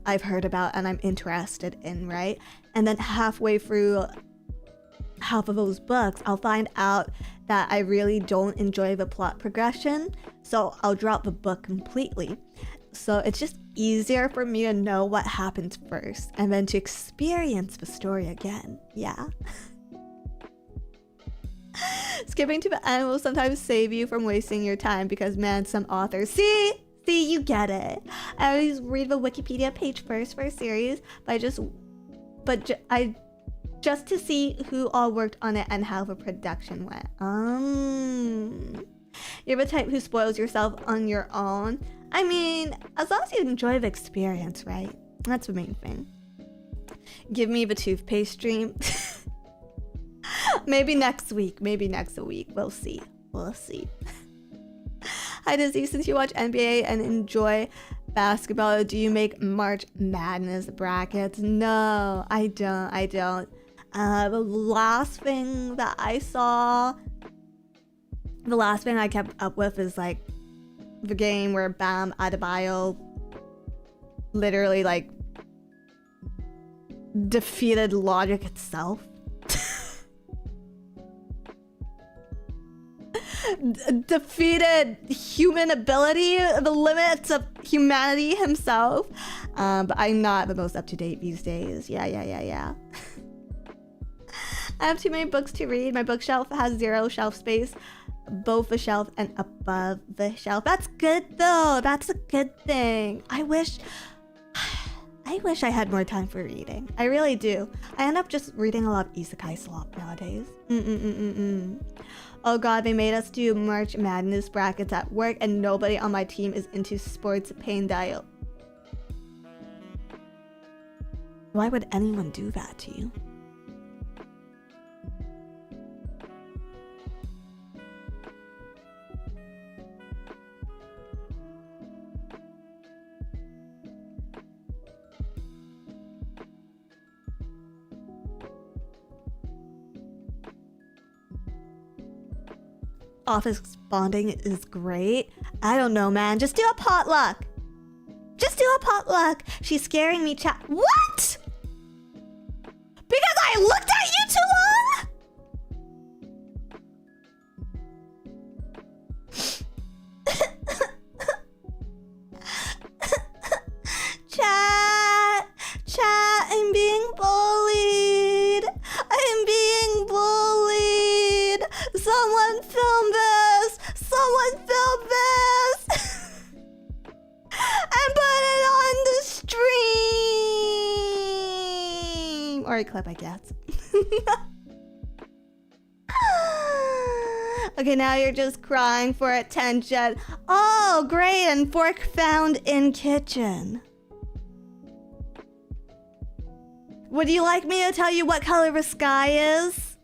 I've heard about and I'm interested in, right? And then halfway through half of those books, I'll find out that I really don't enjoy the plot progression, so I'll drop the book completely. So it's just easier for me to know what happens first and then to experience the story again. Yeah. Skipping to the end will sometimes save you from wasting your time because, man, some authors... See, you get it. I always read the Wikipedia page first for a series, but just to see who all worked on it and how the production went. You're the type who spoils yourself on your own. I mean, as long as you enjoy the experience, right? That's the main thing. Give me the toothpaste stream. Maybe next week. We'll see. Hi Dizzy, since you watch NBA and enjoy basketball, do you make March Madness brackets? No, I don't. The last thing I kept up with is like the game where Bam Adebayo literally like defeated logic itself. Defeated human ability, the limits of humanity himself. But I'm not the most up to date these days. Yeah. I have too many books to read. My bookshelf has 0 shelf space. both the shelf and above the shelf. That's good though. That's a good thing. I wish I had more time for reading. I really do. I end up just reading a lot of isekai slop nowadays. Oh god, they made us do March Madness brackets at work and nobody on my team is into sports pain dial. Why would anyone do that to you? Office bonding is great. I don't know, man. Just do a potluck. Just do a potluck. She's scaring me, chat. What? Because I looked at you too long? Chat, I'm being bullied. I'm being bullied. Someone film this. Someone film this. And put it on the stream. Or a clip, I guess. Okay, now you're just crying for attention. Oh, great. And fork found in kitchen. Would you like me to tell you what color the sky is?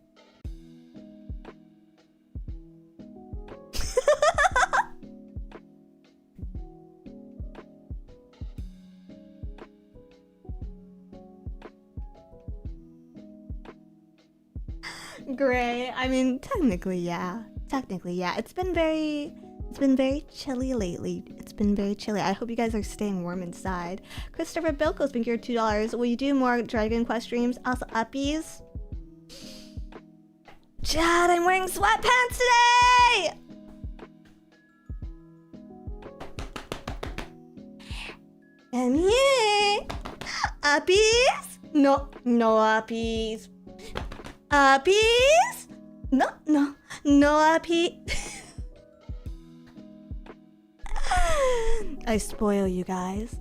Great. I mean, technically, yeah. It's been very chilly lately. It's been very chilly. I hope you guys are staying warm inside. Christopher Bilko's been here $2. Will you do more Dragon Quest streams? Also, uppies. Chad, I'm wearing sweatpants today! I'm here. Uppies? No uppies. Uppies? No uppies. I spoil you guys.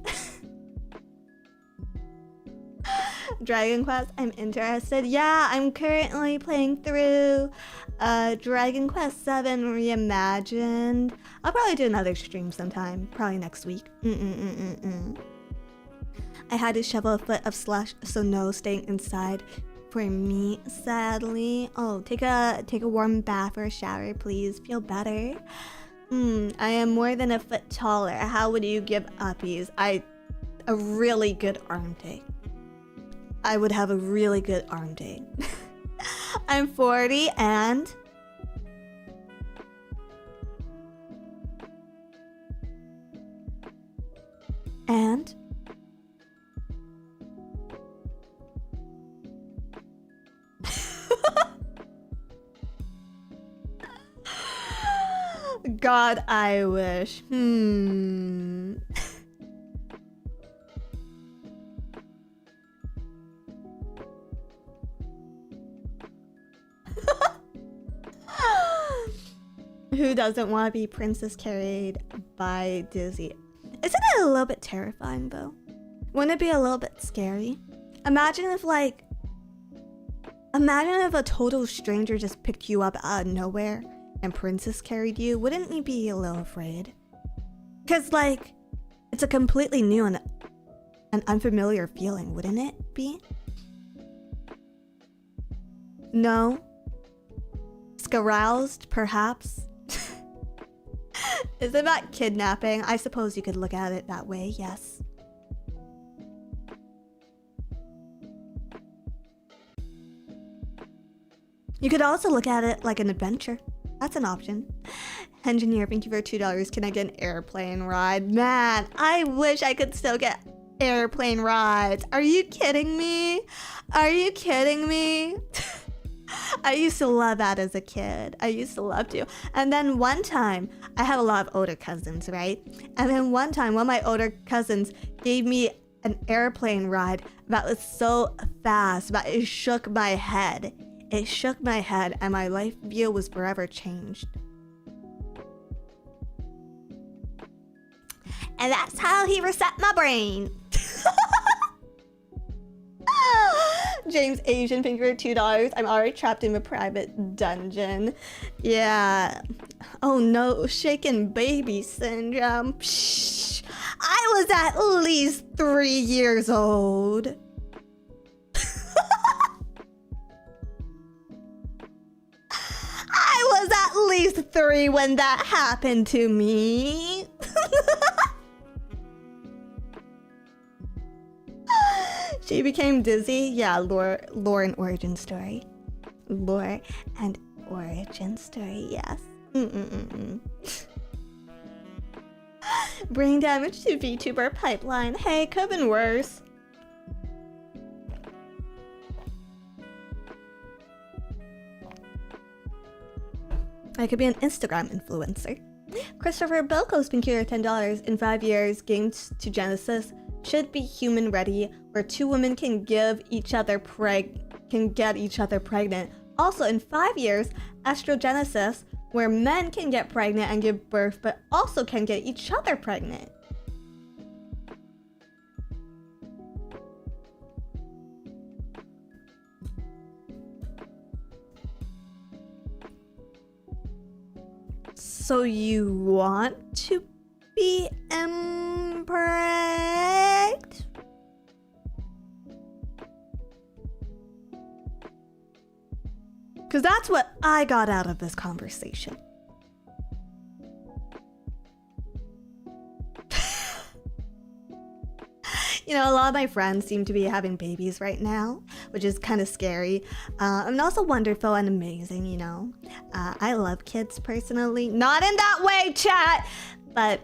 Dragon Quest, I'm interested. Yeah, I'm currently playing through Dragon Quest 7 Reimagined. I'll probably do another stream sometime, probably next week. I had to shovel a foot of slush, so no staying inside for me, sadly. Oh, take a warm bath or a shower, please. Feel better. I am more than a foot taller. How would you give uppies? A really good arm day. I would have a really good arm day. I'm 40 and... And... God, I wish. Who doesn't want to be princess carried by Dizzy? Isn't it a little bit terrifying though? Wouldn't it be a little bit scary? Imagine if a total stranger just picked you up out of nowhere and princess carried you. Wouldn't you be a little afraid? Cause it's a completely new and an unfamiliar feeling, wouldn't it be? No? Scaroused, perhaps? Is it about kidnapping? I suppose you could look at it that way, yes. You could also look at it like an adventure. That's an option. Engineer, thank you for $2. Can I get an airplane ride? Man, I wish I could still get airplane rides. Are you kidding me? Are you kidding me? I used to love that as a kid. I used to love to. And then one time, I have a lot of older cousins, right? And then one time, one of my older cousins gave me an airplane ride that was so fast that it shook my head. It shook my head and my life view was forever changed. And that's how he reset my brain. James Asian finger $2. I'm already trapped in a private dungeon. Yeah. Oh no, shaken baby syndrome. Psh, I was at least 3 years old. I was at least 3 when that happened to me. She became dizzy. Yeah, lore and origin story. Lore and origin story, yes. Brain damage to VTuber pipeline. Hey, could've been worse. I could be an Instagram influencer. Christopher Belko's been cured $10 in 5 years. Games to Genesis should be human ready, where 2 women can get each other pregnant. Also in 5 years, Astrogenesis, where men can get pregnant and give birth, but also can get each other pregnant. So you want to be impregned? Because that's what I got out of this conversation. You know, a lot of my friends seem to be having babies right now, which is kind of scary. And also wonderful and amazing, you know. I love kids personally. Not in that way, chat! But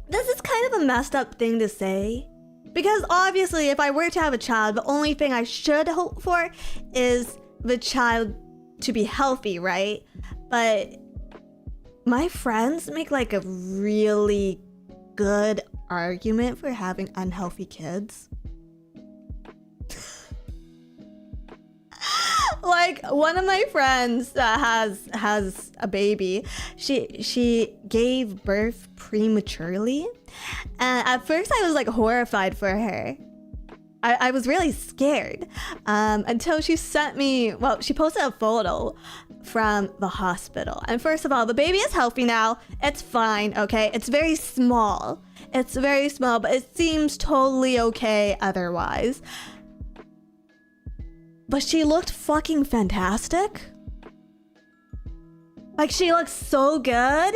this is kind of a messed up thing to say. Because obviously, if I were to have a child, the only thing I should hope for is the child to be healthy, right? But my friends make like a really good argument for having unhealthy kids. Like one of my friends that has a baby, she gave birth prematurely, and at first I was like horrified for her. I was really scared until she sent me, well, she posted a photo from the hospital. And first of all, the baby is healthy now. It's fine, okay? It's very small. It's very small, but it seems totally okay otherwise. But she looked fucking fantastic. Like, she looks so good.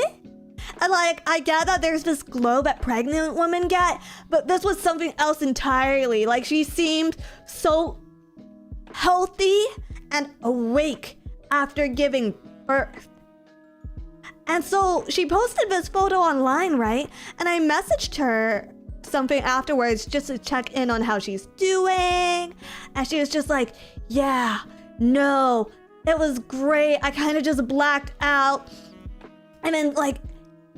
And like, I get that there's this glow that pregnant women get, but this was something else entirely. Like, she seemed so healthy and awake after giving birth. And so she posted this photo online, right? And I messaged her something afterwards just to check in on how she's doing. And she was just like, yeah, no, it was great. I kind of just blacked out. And then like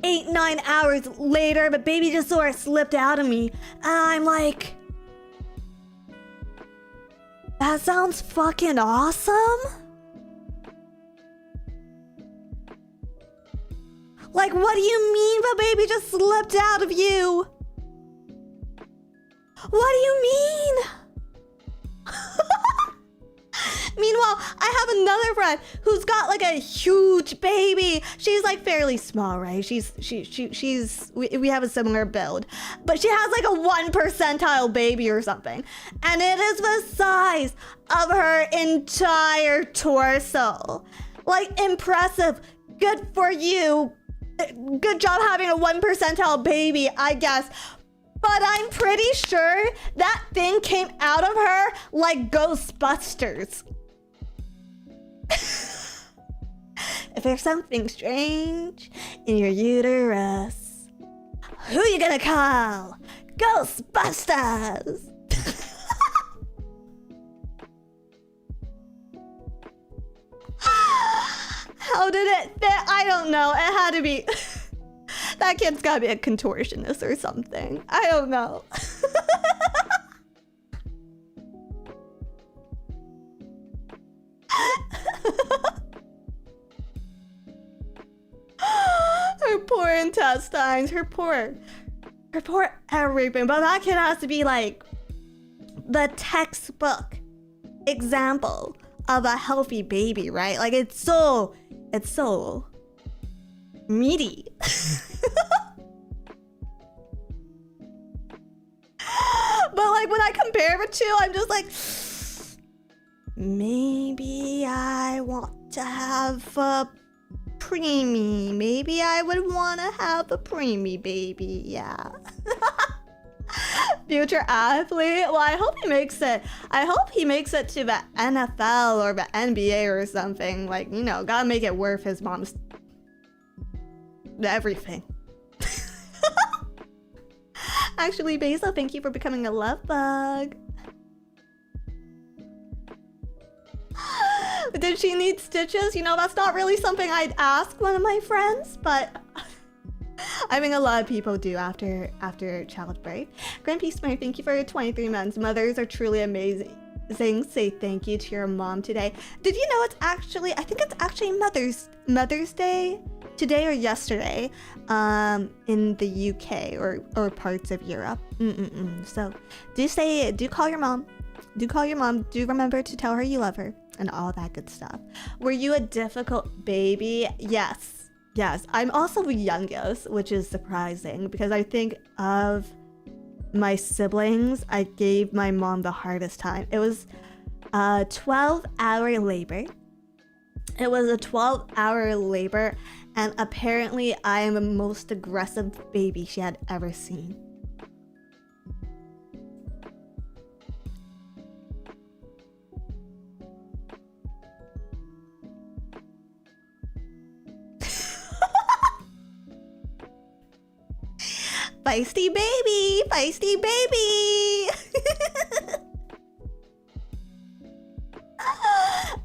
8-9 hours later, the baby just sort of slipped out of me. And I'm like, that sounds fucking awesome. Like, what do you mean the baby just slipped out of you? What do you mean? Meanwhile, I have another friend who's got like a huge baby. She's like fairly small, right? We have a similar build, but she has like a 1 percentile baby or something. And it is the size of her entire torso. Like, impressive. Good for you. Good job having a 1 percentile baby, I guess. But I'm pretty sure that thing came out of her like Ghostbusters. If there's something strange in your uterus, who you gonna call? Ghostbusters! How did it fit? I don't know. It had to be... That kid's gotta be a contortionist or something. I don't know. Her poor intestines. Her poor report everything, but that kid has to be like the textbook example of a healthy baby, right? Like it's so meaty. But like when I compare the two, I'm just like, maybe I want to have a preemie. Maybe I would want to have a preemie baby. Yeah. Future athlete. Well, I hope he makes it. I hope he makes it to the NFL or the NBA or something. Like, you know, gotta make it worth his mom's everything. Actually, Basil, thank you for becoming a love bug. Did she need stitches? You know, that's not really something I'd ask one of my friends, but I think a lot of people do after childbirth. Grumpy Smart, thank you for your 23 months. Mothers are truly amazing. Say thank you to your mom today. Did you know I think it's actually Mother's Day today or yesterday in the UK or parts of Europe. So do call your mom. Do remember to tell her you love her and all that good stuff. Were you a difficult baby? Yes. I'm also the youngest, which is surprising because I think of my siblings, I gave my mom the hardest time. It was a 12-hour labor. And apparently I am the most aggressive baby she had ever seen. Feisty baby.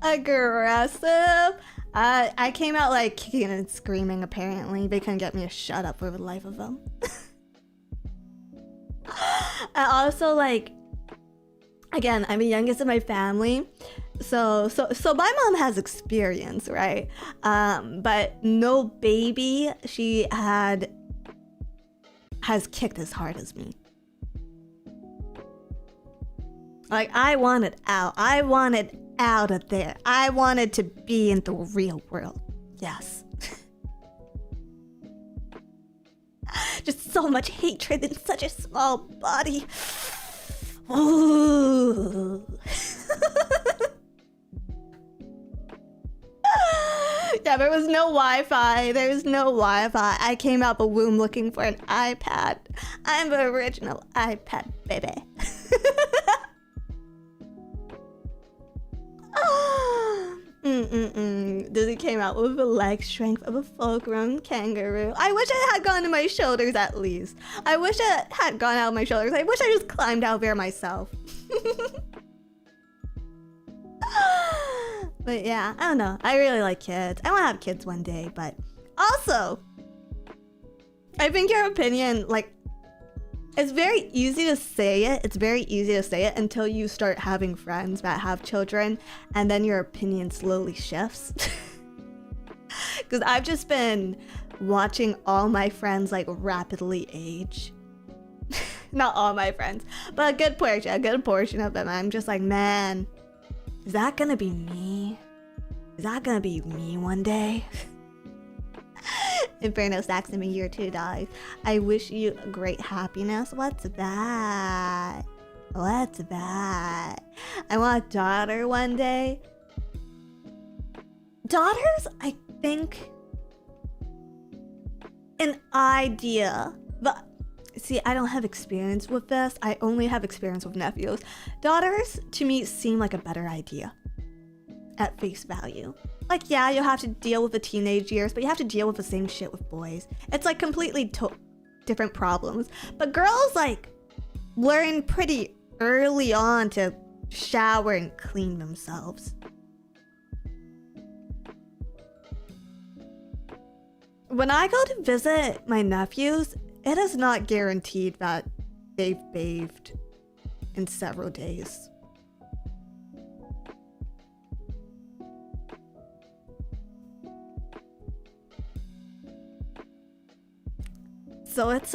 Aggressive. I came out like kicking and screaming. Apparently they couldn't get me to shut up for the life of them. I also, like, again, I'm the youngest in my family, so my mom has experience, right? But no baby she has kicked as hard as me. Like, I wanted out of there. I wanted to be in the real world. Yes. Just so much hatred in such a small body. Ooh. Yeah, there was no Wi-Fi. I came out the womb looking for an iPad. I'm the original iPad baby. Dizzy came out with the leg strength of a full-grown kangaroo. I wish it had gone to my shoulders at least. I wish it had gone out of my shoulders. I wish I just climbed out there myself. But yeah, I don't know. I really like kids. I want to have kids one day, but also, I think your opinion, like, it's very easy to say it. It's very easy to say it until you start having friends that have children, and then your opinion slowly shifts. Because I've just been watching all my friends, like, rapidly age. Not all my friends, but a good portion of them. I'm just like, man, is that gonna be me? Is that gonna be me one day? Inferno stacks in a year 2 dies. I wish you great happiness. What's that? I want a daughter one day. Daughters, I think, an idea. But see, I don't have experience with this. I only have experience with nephews. Daughters, to me, seem like a better idea at face value. Like, yeah, you'll have to deal with the teenage years, but you have to deal with the same shit with boys. It's like completely different problems. But girls, like, learn pretty early on to shower and clean themselves. When I go to visit my nephews, it is not guaranteed that they've bathed in several days. So it's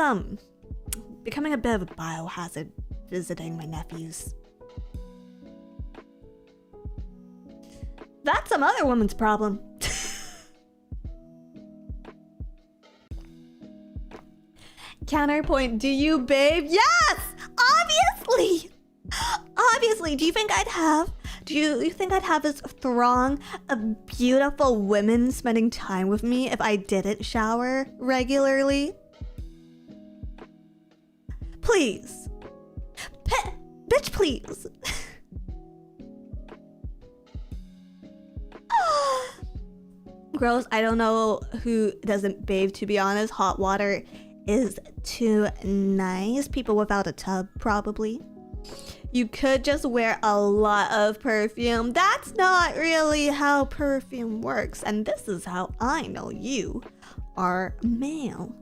becoming a bit of a biohazard visiting my nephews. That's some other woman's problem. Counterpoint, do you, babe? Yes! Obviously! Obviously, do you think I'd have this throng of beautiful women spending time with me if I didn't shower regularly? Please. Bitch, please. Gross, I don't know who doesn't bathe, to be honest. Hot water is too nice. People without a tub, probably. You could just wear a lot of perfume. That's not really how perfume works. And this is how I know you are male.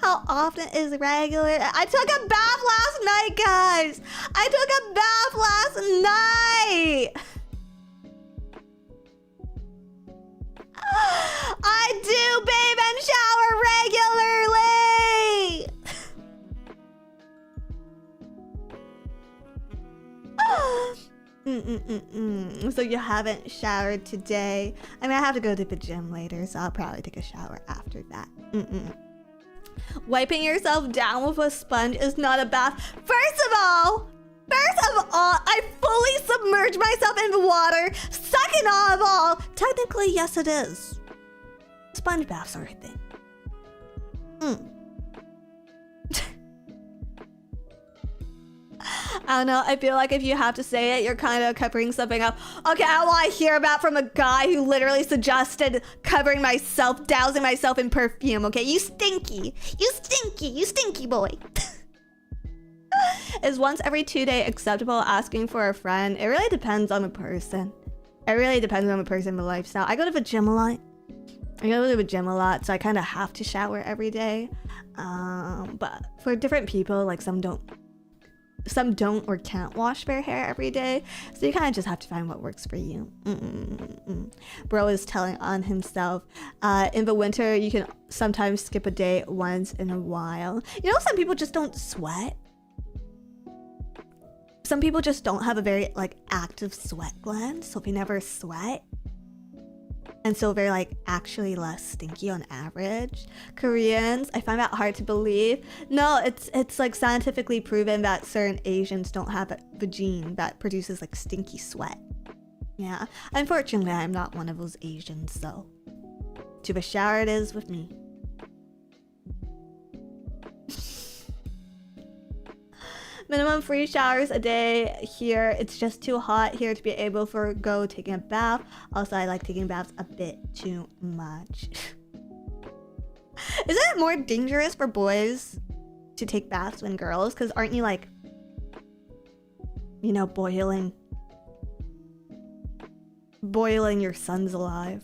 How often is regular? I took a bath last night, guys. I took a bath last night. I do bathe and shower regularly. So you haven't showered today? I mean, I have to go to the gym later, so I'll probably take a shower after that. Wiping yourself down with a sponge is not a bath. First of all, I fully submerge myself in the water. Second of all, technically, yes, it is. Sponge baths are a thing. I don't know, I feel like if you have to say it, you're kind of covering something up. Okay, I want to hear about from a guy who literally suggested covering myself, dousing myself in perfume, okay? You stinky boy. Is once every 2 day acceptable asking for a friend? It really depends on the person. It really depends on the person, the lifestyle. I go to the gym a lot. So I kind of have to shower every day. But for different people, like some don't or can't wash their hair every day, so you kind of just have to find what works for you. Bro is telling on himself. In the winter, you can sometimes skip a day once in a while. You know, some people just don't sweat. Some people just don't have a very like active sweat gland, so they never sweat. And so they're like actually less stinky on average. Koreans, I find that hard to believe. No, it's like scientifically proven that certain Asians don't have the gene that produces like stinky sweat. Yeah, unfortunately I'm not one of those Asians, so to the shower it is with me. Minimum 3 showers a day here. It's just too hot here to be able to forgo taking a bath. Also, I like taking baths a bit too much. Isn't it more dangerous for boys to take baths than girls? Because aren't you like, you know, boiling your sons alive?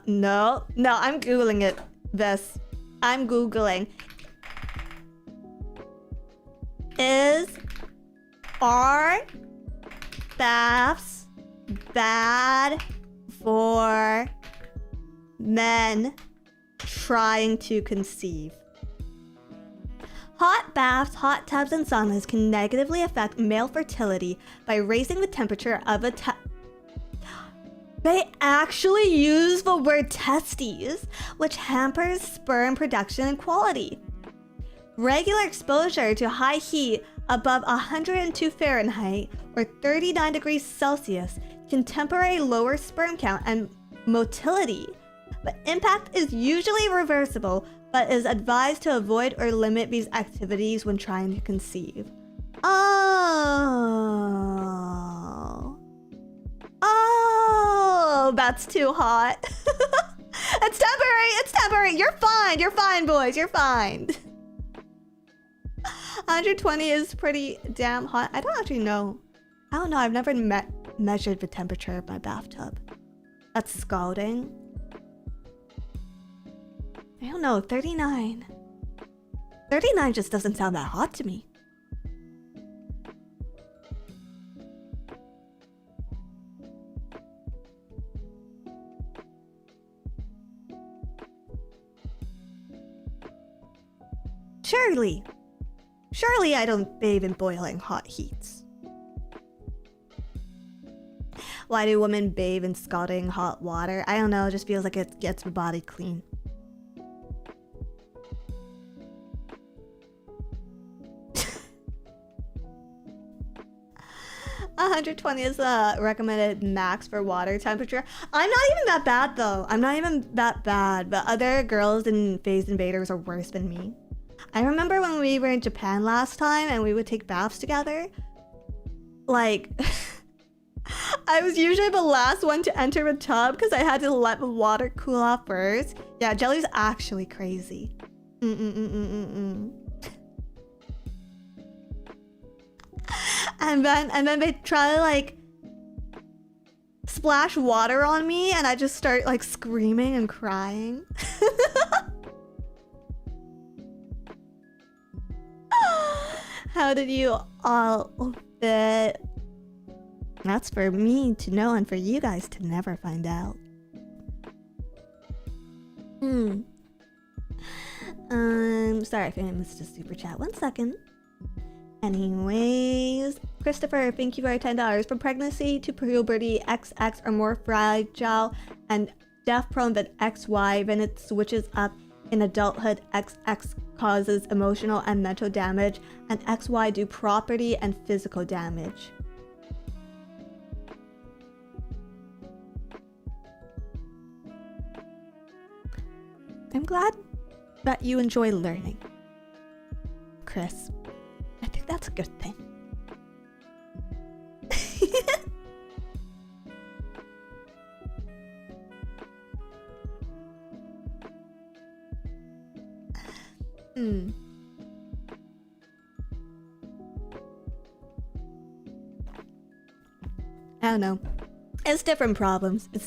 No, I'm Googling it. I'm Googling. Are baths bad for men trying to conceive? Hot baths, hot tubs, and saunas can negatively affect male fertility by raising the temperature of a They actually use the word testes, which hampers sperm production and quality. Regular exposure to high heat above 102 Fahrenheit or 39 degrees Celsius can temporarily lower sperm count and motility. The impact is usually reversible, but is advised to avoid or limit these activities when trying to conceive. Oh, that's too hot. It's temporary. You're fine, boys. You're fine. 120 is pretty damn hot. I don't actually know. I don't know. I've never measured the temperature of my bathtub. That's scalding. I don't know. 39. 39 just doesn't sound that hot to me. Surely I don't bathe in boiling hot heats. Why do women bathe in scalding hot water? I don't know, it just feels like it gets the body clean. $120 is the recommended max for water temperature. I'm not even that bad though. I'm not even that bad, but other girls in Phase Invaders are worse than me. I remember when we were in Japan last time and we would take baths together. Like, I was usually the last one to enter the tub because I had to let the water cool off first. Yeah, Jelly's actually crazy. And then they try to like splash water on me and I just start like screaming and crying. How did you all fit? That's for me to know and for you guys to never find out. Sorry if I missed a super chat. 1 second. Anyways, Christopher, thank you for $10. From pregnancy to puberty, XX are more fragile and death prone than XY. Then it switches up in adulthood. XX causes emotional and mental damage, and XY do property and physical damage. I'm glad that you enjoy learning, Chris. I think that's a good thing. I don't know. It's different problems. I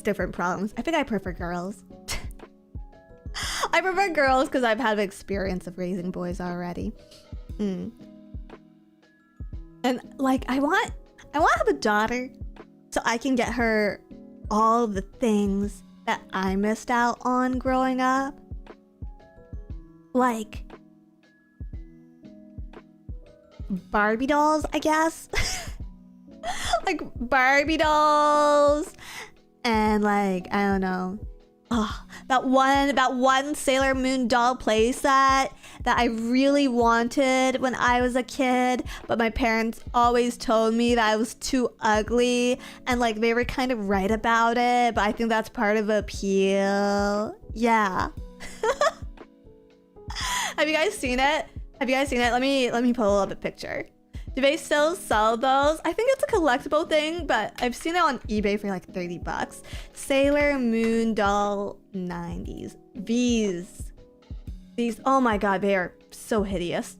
think I prefer girls. I prefer girls because I've had the experience of raising boys already. And like I want to have a daughter so I can get her all the things that I missed out on growing up. Like Barbie dolls, I guess. Like Barbie dolls and like I don't know. Oh, that one Sailor Moon doll playset that I really wanted when I was a kid, but my parents always told me that I was too ugly, and like they were kind of right about it, but I think that's part of the appeal. Yeah. Have you guys seen it? Let me pull up a picture. Do they still sell those? I think it's a collectible thing, but I've seen it on eBay for like $30. Sailor Moon doll 90s. These, oh my god, they are so hideous.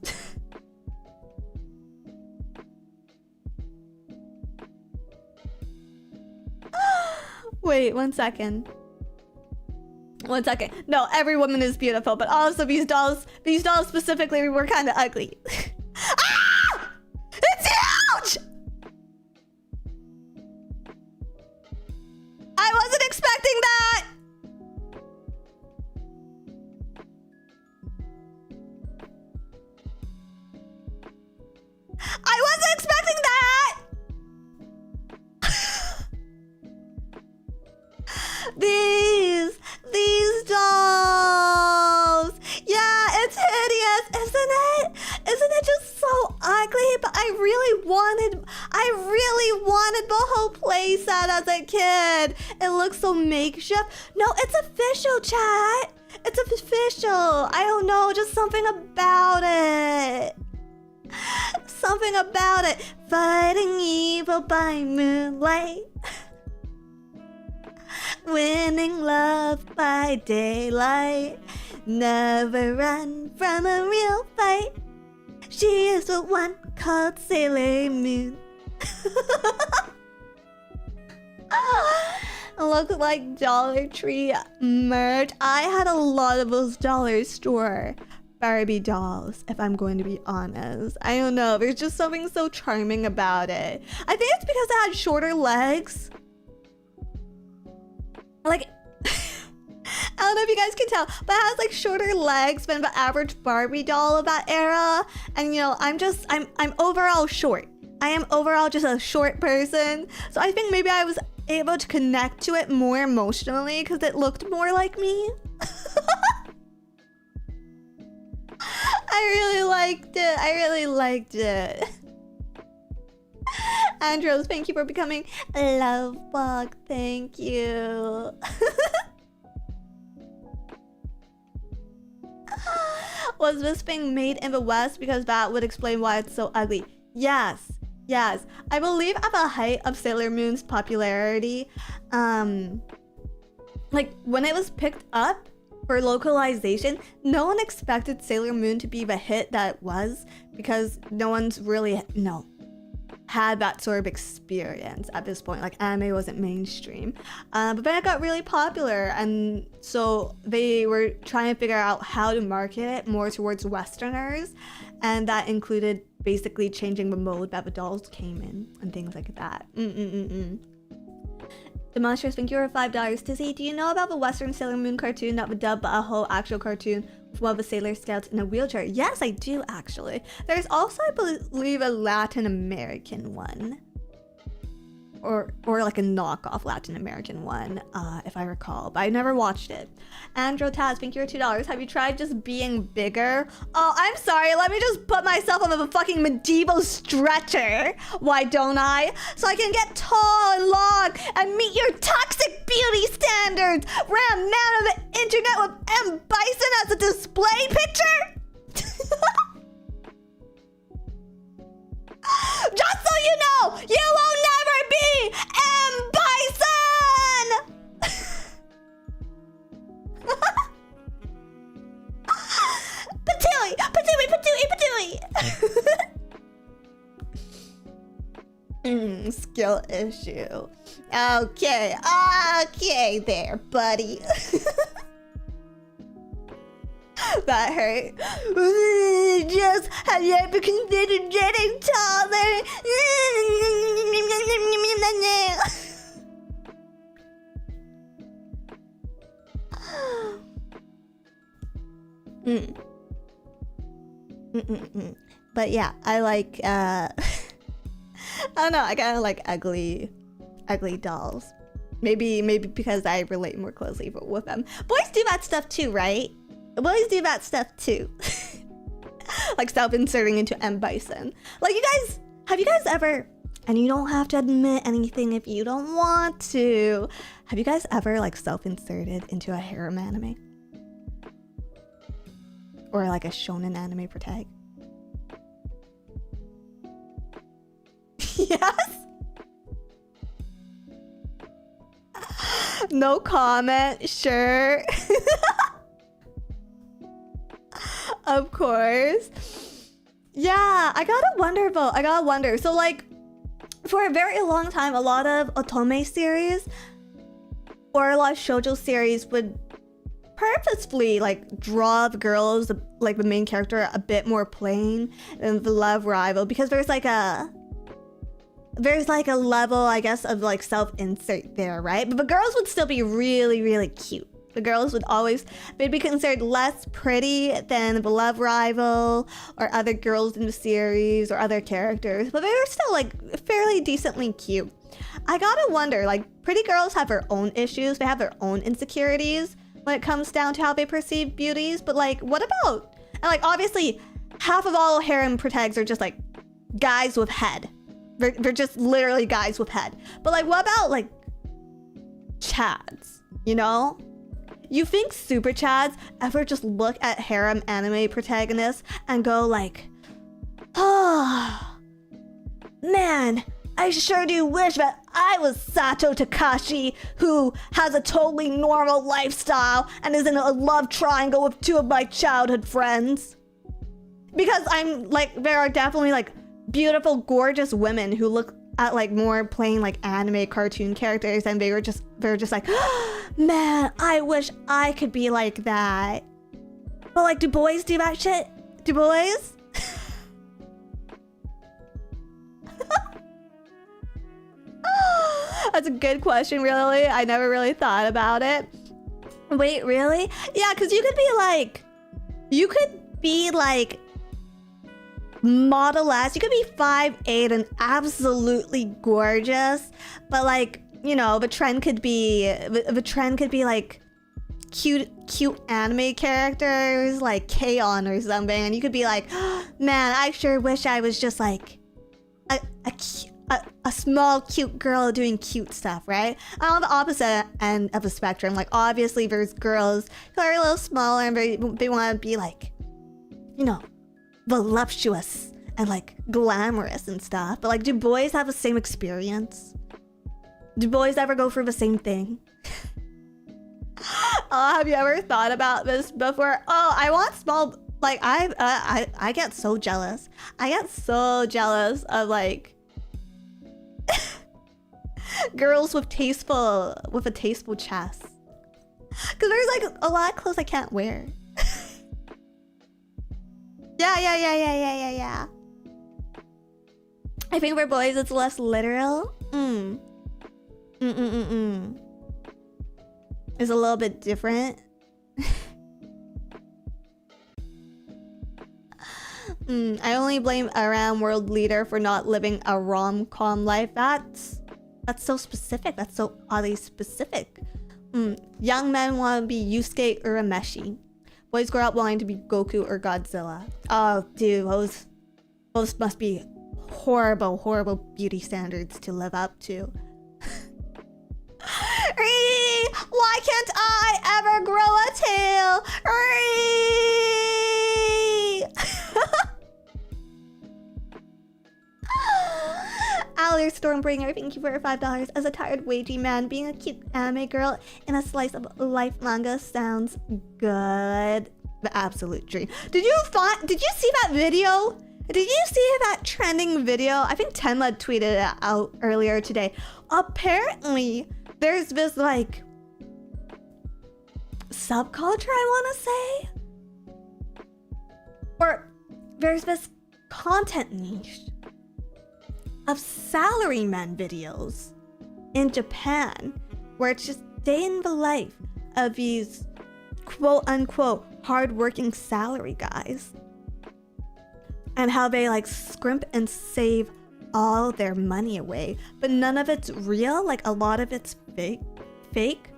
Wait, 1 second. No, every woman is beautiful, but also these dolls specifically were kind of ugly. Ah! It's huge! I wasn't expecting that! I wasn't expecting that! These dolls! Yeah, it's hideous, isn't it? Isn't it just so ugly? But I really wanted the whole playset as a kid. It looks so makeshift. No, it's official, chat. It's official. I don't know, just something about it. Something about it. Fighting evil by moonlight. Winning love by daylight. Never run from a real fight. She is the one called Sailor Moon. Look like Dollar Tree merch. I had a lot of those dollar store Barbie dolls, if I'm going to be honest. I don't know, there's just something so charming about it. I think it's because it had shorter legs. Like, I don't know if you guys can tell, but it has like shorter legs than the average Barbie doll of that era. And you know, I'm overall short. I am overall just a short person. So I think maybe I was able to connect to it more emotionally because it looked more like me. I really liked it. I really liked it. Andros, thank you for becoming a love bug. Thank you. Was this thing made in the West? Because that would explain why it's so ugly. Yes. Yes. I believe at the height of Sailor Moon's popularity, like when it was picked up for localization, no one expected Sailor Moon to be the hit that it was because no one's really, had that sort of experience at this point. Like anime wasn't mainstream, but then it got really popular, and so they were trying to figure out how to market it more towards Westerners, and that included basically changing the mode that the dolls came in and things like that. The Monsters, thank you for $5. Tizzy, do you know about the Western Sailor Moon cartoon that would dub a whole actual cartoon with one of the Sailor Scouts in a wheelchair? Yes, I do actually. There's also, I believe, a Latin American one. Or like a knockoff Latin American one, if I recall, but I never watched it. Andro Taz, thank you for $2. Have you tried just being bigger? Oh, I'm sorry, let me just put myself on a fucking medieval stretcher. Why don't I? So I can get tall and long and meet your toxic beauty standards. Ram man of the internet with M. Bison as a display picture? Just so you know, you will never be M. Bison! Patooey, patooey, patooey, patooey! Skill issue. Okay there, buddy. That hurt. Just have you ever considered getting taller? But yeah, I like I don't know, I kind of like ugly dolls. Maybe because I relate more closely with them. Boys do that stuff too, right? Boys do that stuff too. Like self-inserting into M. Bison. Like have you guys ever, and you don't have to admit anything if you don't want to, have you guys ever like self-inserted into a harem anime? Or like a shonen anime protag? Yes? No comment, sure. Of course. Yeah, I gotta wonder. So like, for a very long time, a lot of otome series or a lot of shoujo series would purposefully like draw the girls, like the main character, a bit more plain than the love rival, because there's like a level, I guess, of like self-insert there, right? But the girls would still be really, really cute. The girls they'd be considered less pretty than the love rival or other girls in the series or other characters, but they were still like fairly decently cute. I gotta wonder, like, pretty girls have their own issues, they have their own insecurities when it comes down to how they perceive beauties, but like, what about, and like, obviously, half of all harem protags are just like guys with head. They're just literally guys with head. But like, what about like chads, you know? You think super chads ever just look at harem anime protagonists and go like, oh, man, I sure do wish that I was Sato Takashi, who has a totally normal lifestyle and is in a love triangle with two of my childhood friends. Because I'm like, there are definitely like beautiful, gorgeous women who look at like more plain like anime cartoon characters, and they're just like, oh, man, I wish I could be like that. But like, do boys do that shit? Do boys? That's a good question, really. I never really thought about it. Wait, really? Yeah, because you could be like Model S. You could be 5'8" and absolutely gorgeous, but like, you know, the trend could be like cute anime characters like K-On! Or something, and you could be like, oh, man, I sure wish I was just like a small cute girl doing cute stuff, right? On the opposite end of the spectrum, like obviously there's girls who are a little smaller and they want to be like, you know, voluptuous and like glamorous and stuff. But like, do boys have the same experience? Do boys ever go for the same thing? Oh, have you ever thought about this before? Oh, I want small, like I get so jealous. I get so jealous of like girls with a tasteful chest. Cause there's like a lot of clothes I can't wear. Yeah. I think for boys it's less literal. It's a little bit different. I only blame a Aram world leader for not living a rom-com life. That's so specific. That's so oddly specific. Young men want to be Yusuke Urameshi. Boys grow up wanting to be Goku or Godzilla. Oh, dude, those must be horrible beauty standards to live up to. Why can't I ever grow a tail? Alex Stormbringer, thank you for $5. As a tired, wagey man, being a cute anime girl in a slice of life manga sounds good. The absolute dream. Did you see that video? Did you see that trending video? I think Tenma tweeted it out earlier today. Apparently, there's this like subculture, I want to say, or there's this content niche of salaryman videos in Japan where it's just day in the life of these quote unquote hardworking salary guys and how they like scrimp and save all their money away, but none of it's real. Like a lot of it's fake,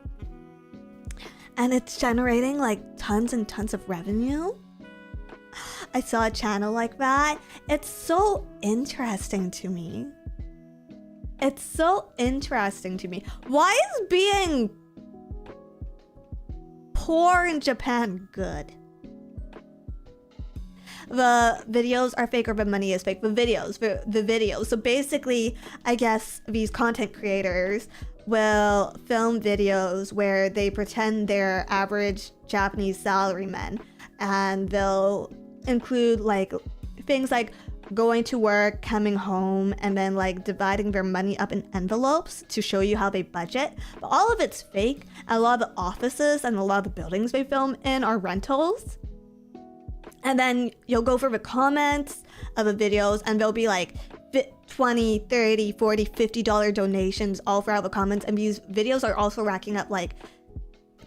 and it's generating like tons and tons of revenue. I saw a channel like that. It's so interesting to me. It's so interesting to me. Why is being poor in Japan good? The videos are fake or the money is fake. The videos. So basically, I guess these content creators will film videos where they pretend they're average Japanese salarymen, and they'll include like things like going to work, coming home, and then like dividing their money up in envelopes to show you how they budget. But all of it's fake. And a lot of the offices and a lot of the buildings they film in are rentals. And then you'll go for the comments of the videos and they'll be like $20, $30, $40, $50 donations all throughout the comments. And these videos are also racking up like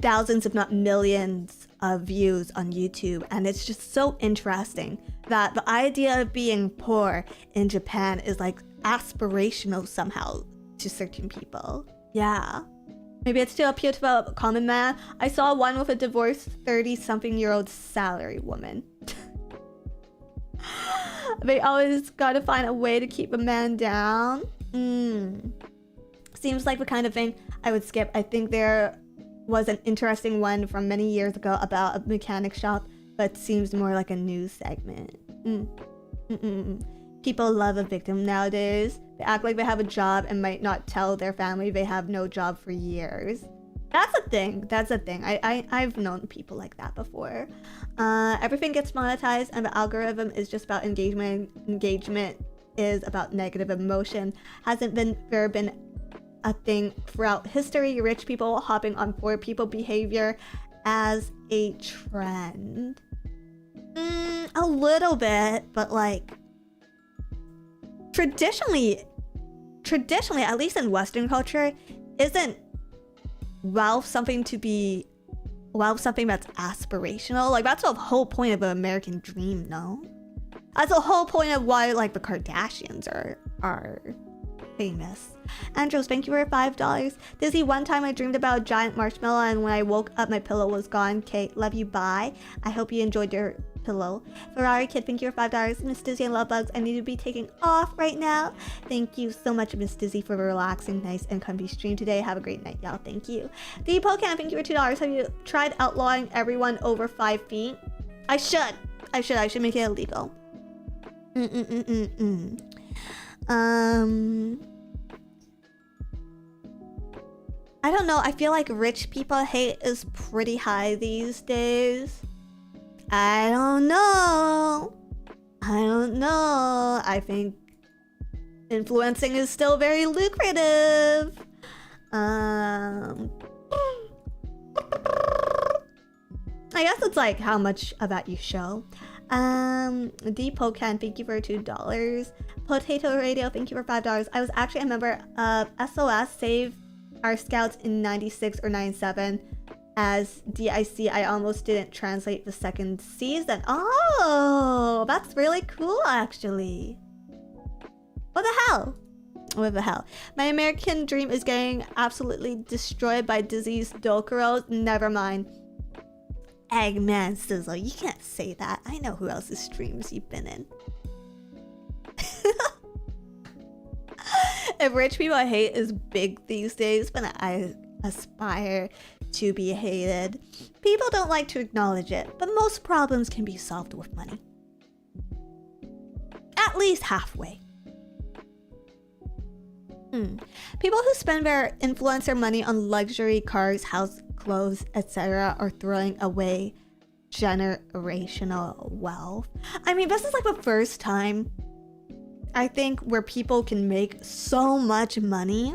thousands, if not millions of views on YouTube. And it's just so interesting that the idea of being poor in Japan is like aspirational somehow to certain people. Yeah. Maybe it's to appeal to the common man. I saw one with a divorced 30-something-year-old salary woman. They always gotta find a way to keep a man down. Seems like the kind of thing I would skip. I think there was an interesting one from many years ago about a mechanic shop, but seems more like a news segment. People love a victim nowadays. They act like they have a job and might not tell their family they have no job for years. That's a thing. I've known people like that before. Everything gets monetized and the algorithm is just about engagement. Engagement is about negative emotion. Hasn't there been a thing throughout history? Rich people hopping on poor people behavior as a trend. a little bit, but like traditionally, at least in Western culture, isn't wealth something that's aspirational? Like that's the whole point of an American dream, no? That's the whole point of why like the Kardashians are famous. Andros, thank you for $5. Dizzy, one time I dreamed about a giant marshmallow and when I woke up my pillow was gone. Kate, love you, bye. I hope you enjoyed your pillow. Ferrari Kid, thank you for $5. Miss Dizzy and Love Bugs, I need to be taking off right now. Thank you so much, Miss Dizzy, for a relaxing, nice, and comfy stream today. Have a great night, y'all. Thank you. The Pocan, thank you for $2. Have you tried outlawing everyone over 5 feet? I should make it illegal. I don't know. I feel like rich people hate is pretty high these days. I don't know. I think influencing is still very lucrative. I guess it's like how much of that you show. Deepocan, thank you for $2. Potato Radio, thank you for $5. I was actually a member of SOS Save Our Scouts in 96 or 97 as DIC. I almost didn't translate the second season. Oh, that's really cool actually. What the hell? My American dream is getting absolutely destroyed by diseased Dokuro. Never mind. Eggman Sizzle, you can't say that. I know who else's streams you've been in. If rich people hate is big these days, but I aspire to be hated. People don't like to acknowledge it, but most problems can be solved with money. At least halfway. People who spend their influencer money on luxury cars, house, clothes, etc. are throwing away generational wealth. I mean, this is like the first time I think where people can make so much money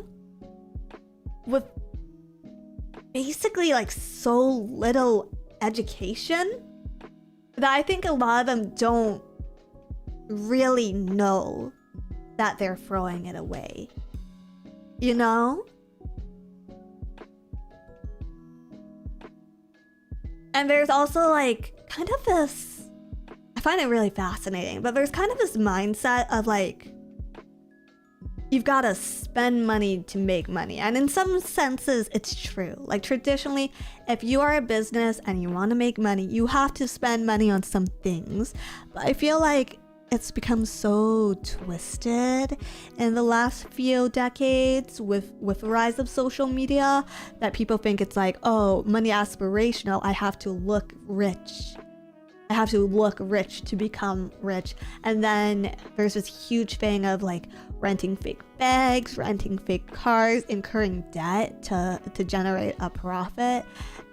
with basically like so little education that I think a lot of them don't really know that they're throwing it away. You know? And there's also like kind of this, I find it really fascinating, but there's kind of this mindset of like, you've got to spend money to make money. And in some senses, it's true. Like traditionally, if you are a business and you want to make money, you have to spend money on some things. But I feel like it's become so twisted in the last few decades with the rise of social media that people think it's like, oh, money aspirational. I have to look rich. I have to look rich to become rich. And then there's this huge thing of like renting fake bags, renting fake cars, incurring debt to generate a profit.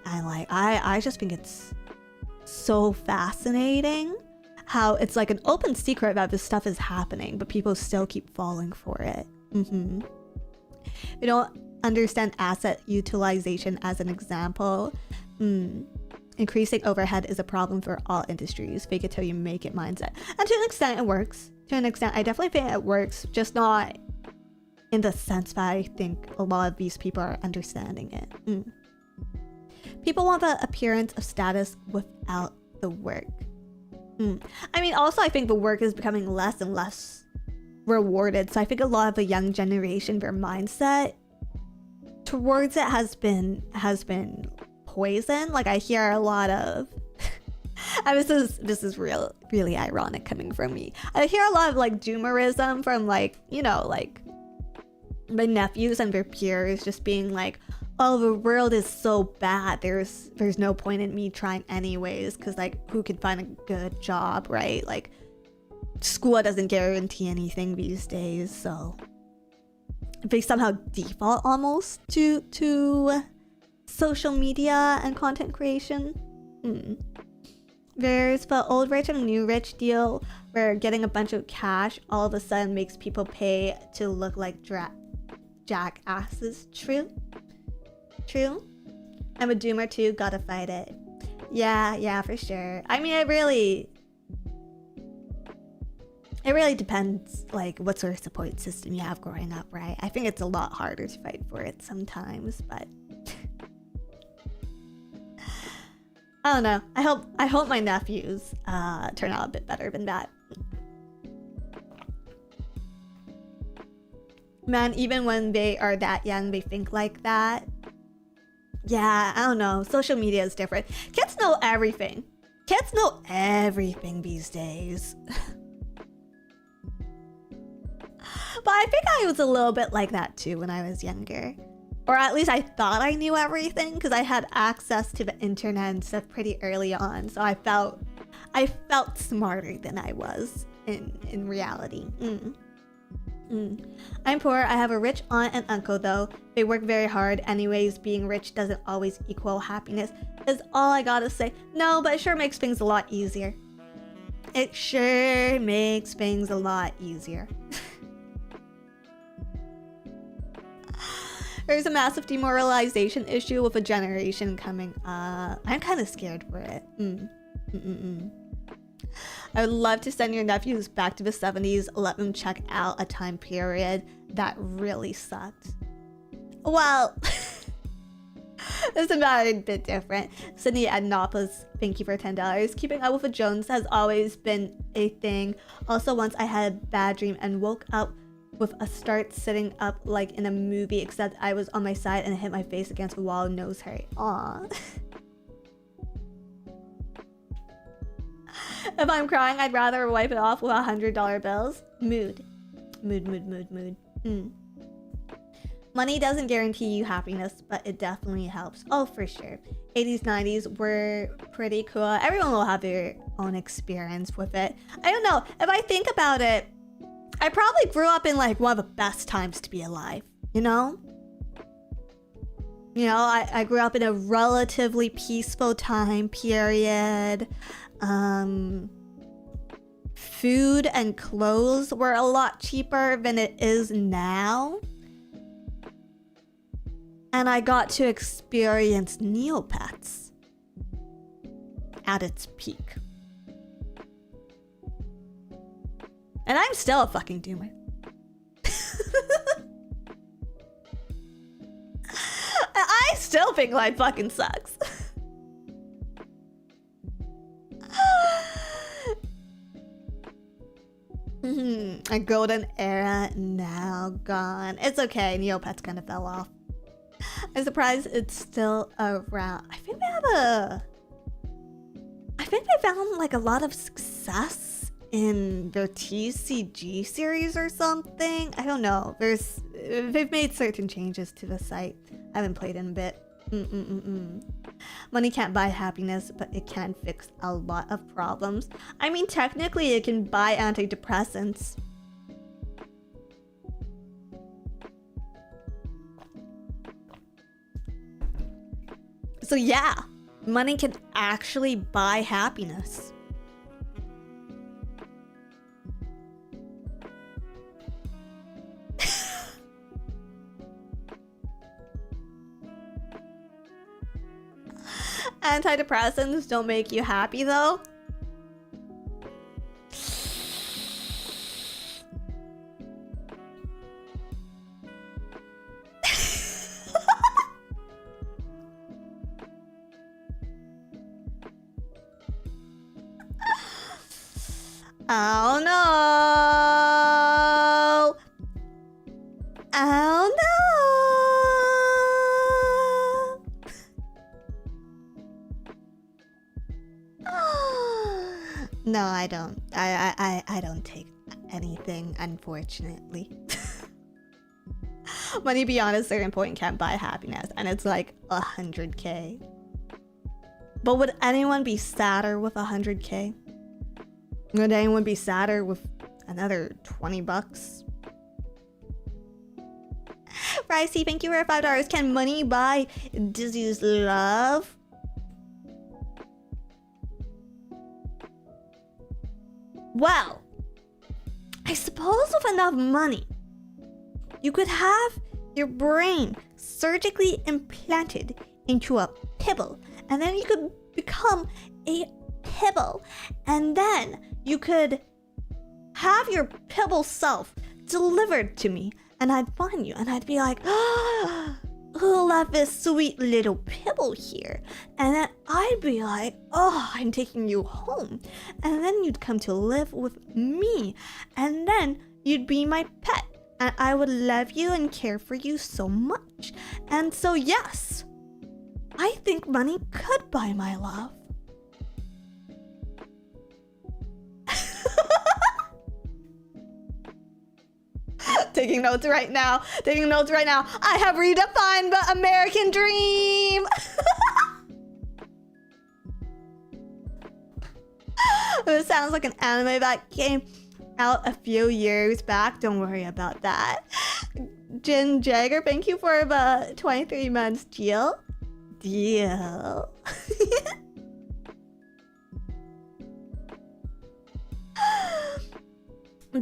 And like, I just think it's so fascinating how it's like an open secret that this stuff is happening, but people still keep falling for it. They don't understand asset utilization as an example. Increasing overhead is a problem for all industries. Fake it till you make it mindset. And to an extent, it works. To an extent, I definitely think it works, just not in the sense that I think a lot of these people are understanding it. People want the appearance of status without the work. I mean, also, I think the work is becoming less and less rewarded. So I think a lot of the young generation, their mindset towards it has been poison. Like I hear a lot of and this is really ironic coming from me. I hear a lot of like doomerism from like, you know, like my nephews and their peers just being like, oh, the world is so bad, there's no point in me trying anyways, because like who can find a good job, right? Like school doesn't guarantee anything these days, so they somehow default almost to social media and content creation. There's the old rich and new rich deal where getting a bunch of cash all of a sudden makes people pay to look like jackasses. True. I'm a doomer too, gotta fight it. Yeah, for sure. I mean, It really depends, like, what sort of support system you have growing up, right? I think it's a lot harder to fight for it sometimes, but I don't know. I hope my nephews turn out a bit better than that. Man, even when they are that young, they think like that. Yeah, I don't know. Social media is different. Kids know everything. Kids know everything these days. But I think I was a little bit like that too when I was younger. Or at least I thought I knew everything because I had access to the internet and stuff pretty early on. So I felt smarter than I was in reality. I'm poor. I have a rich aunt and uncle though. They work very hard. Anyways, being rich doesn't always equal happiness is all I gotta say. No, but it sure makes things a lot easier. It sure makes things a lot easier. There's a massive demoralization issue with a generation coming up. I'm kind of scared for it. I would love to send your nephews back to the 70s, let them check out a time period that really sucked. Well, it's about a bit different. Sydney Adnopolis, thank you for $10. Keeping up with the Jones has always been a thing. Also, once I had a bad dream and woke up with a start sitting up like in a movie, except I was on my side and hit my face against the wall, nose hurt. Aww. If I'm crying, I'd rather wipe it off with $100 bills. Mood. Money doesn't guarantee you happiness, but it definitely helps. Oh, for sure. 80s, 90s were pretty cool. Everyone will have their own experience with it. I don't know. If I think about it, I probably grew up in like one of the best times to be alive, you know? You know, I grew up in a relatively peaceful time period. Food and clothes were a lot cheaper than it is now. And I got to experience Neopets at its peak. And I'm still a fucking doomer. I still think life fucking sucks. A golden era now gone. It's okay, Neopets kind of fell off. I'm surprised it's still around. I think they found like a lot of success in their TCG series or something. I don't know. They've made certain changes to the site. I haven't played in a bit. Money can't buy happiness, but it can fix a lot of problems. I mean, technically it can buy antidepressants. So yeah, money can actually buy happiness. Antidepressants don't make you happy though. Oh no! Oh no! No, I don't. I don't take anything, unfortunately. Money beyond a certain point can't buy happiness, and it's like 100K. But would anyone be sadder with 100K? Would anyone be sadder with another 20 bucks? Ricey, thank you for $5. Can money buy Dizzy's love? Well, I suppose with enough money, you could have your brain surgically implanted into a pibble, and then you could become a pibble, and then you could have your pibble self delivered to me, and I'd find you, and I'd be like, oh, who left this sweet little pibble here? And then I'd be like, oh, I'm taking you home. And then you'd come to live with me, and then you'd be my pet, and I would love you and care for you so much. And so yes, I think money could buy my love. Taking notes right now. I have redefined the American dream. This sounds like an anime that came out a few years back. Don't worry about that. Jin Jagger, thank you for the 23 months deal.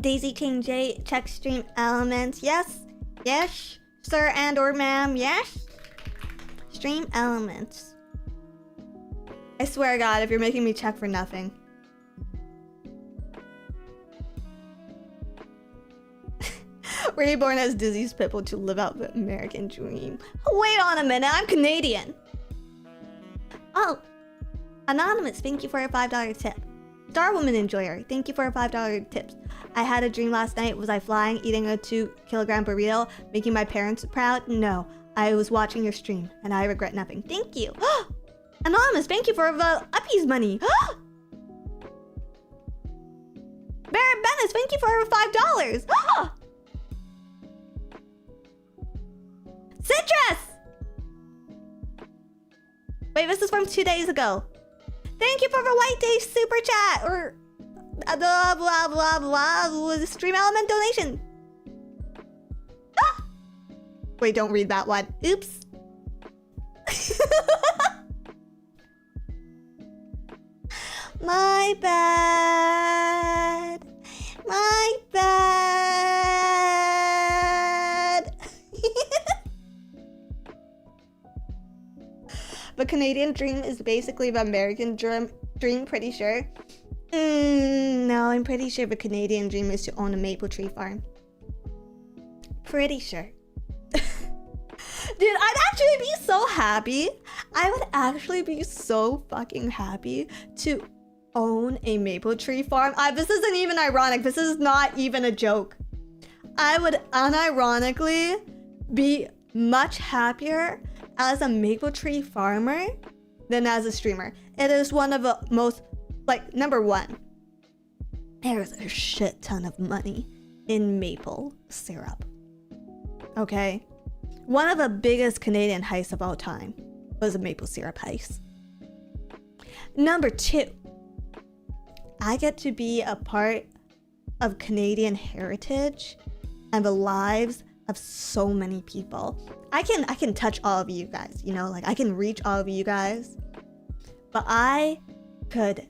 Daisy King J, check stream elements. Yes, sir and or ma'am, yes. Stream elements. I swear to God, if you're making me check for nothing. Were you born as Disney's people to live out the American dream? Wait on a minute, I'm Canadian. Oh, Anonymous, thank you for a $5 tip. Star Woman Enjoyer, thank you for a $5 tips. I had a dream last night. Was I flying, eating a 2-kilogram burrito, making my parents proud? No, I was watching your stream, and I regret nothing. Thank you. Anonymous, thank you for the Uppies money. Barrett Bennis, thank you for $5. Citrus! Wait, this is from 2 days ago. Thank you for the White Day super chat, or blah blah blah blah with a stream element donation. Wait, don't read that one. Oops. My bad. My bad. The Canadian dream is basically the American dream, pretty sure. No, I'm pretty sure the Canadian dream is to own a maple tree farm. Pretty sure. Dude, I'd actually be so happy. I would actually be so fucking happy to own a maple tree farm. This isn't even ironic. This is not even a joke. I would unironically be much happier as a maple tree farmer than as a streamer. It is one of the most, like, number one, there's a shit ton of money in maple syrup. Okay? One of the biggest Canadian heists of all time was a maple syrup heist. Number two, I get to be a part of Canadian heritage and the lives of so many people. I can touch all of you guys, you know, like I can reach all of you guys, but I could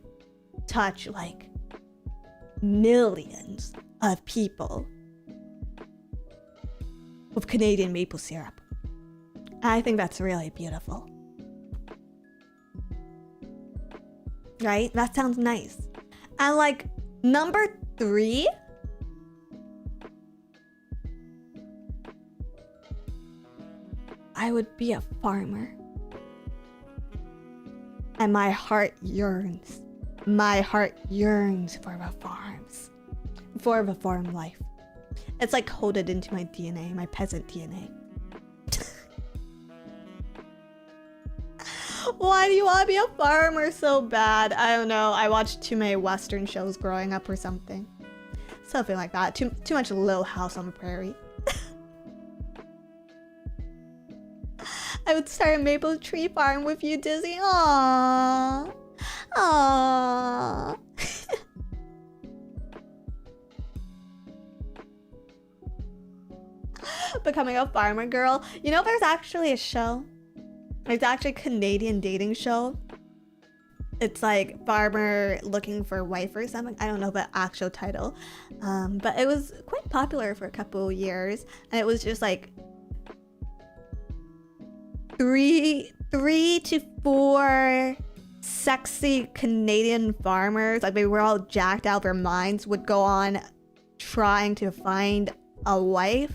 touch like millions of people with Canadian maple syrup. I think that's really beautiful. Right? That sounds nice. And like number three, I would be a farmer. And my heart yearns. My heart yearns for the farms. For the farm life. It's like coded into my DNA, my peasant DNA. Why do you want to be a farmer so bad? I don't know. I watched too many Western shows growing up or something. Something like that. Too much Little House on the Prairie. I would start a maple tree farm with you, Dizzy. Aww. Aww. Becoming a farmer girl. You know, there's actually a show. It's actually a Canadian dating show. It's like farmer looking for wife or something. I don't know the actual title. But it was quite popular for a couple of years. And it was just like three to four sexy Canadian farmers, like they were all jacked out of their minds, would go on trying to find a wife.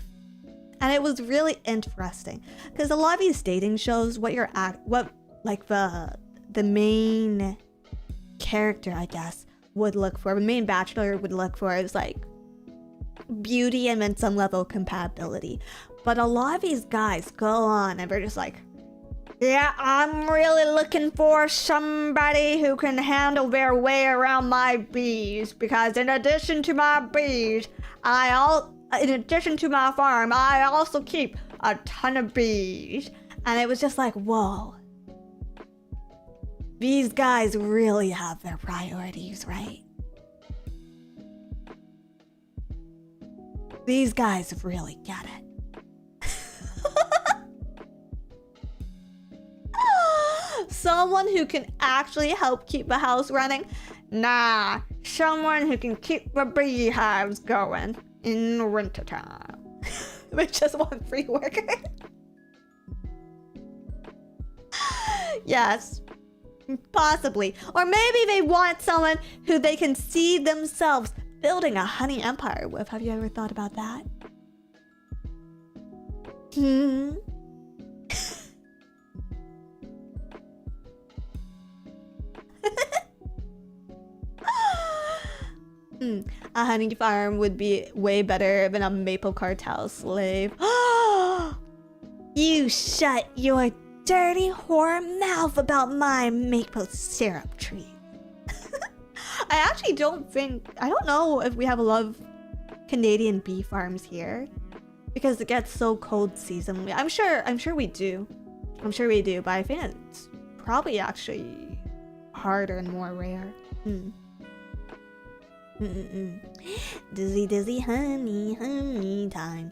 And it was really interesting because a lot of these dating shows, the main character, I guess, would look for, the main bachelor would look for is like beauty and then some level of compatibility. But a lot of these guys go on and they're just like, yeah, I'm really looking for somebody who can handle their way around my bees, because in addition to my bees, in addition to my farm, I also keep a ton of bees. And it was just like, whoa. These guys really have their priorities, right? These guys really get it. Someone who can actually help keep the house running? Nah, someone who can keep the beehives going in winter time. We just want free workers. Yes, possibly. Or maybe they want someone who they can see themselves building a honey empire with. Have you ever thought about that? A honey farm would be way better than a maple cartel slave. You shut your dirty whore mouth about my maple syrup tree. I actually I don't know if we have a lot of Canadian bee farms here, because it gets so cold seasonally. I'm sure we do. But I think it's probably actually harder and more rare. Dizzy, dizzy, honey, honey time.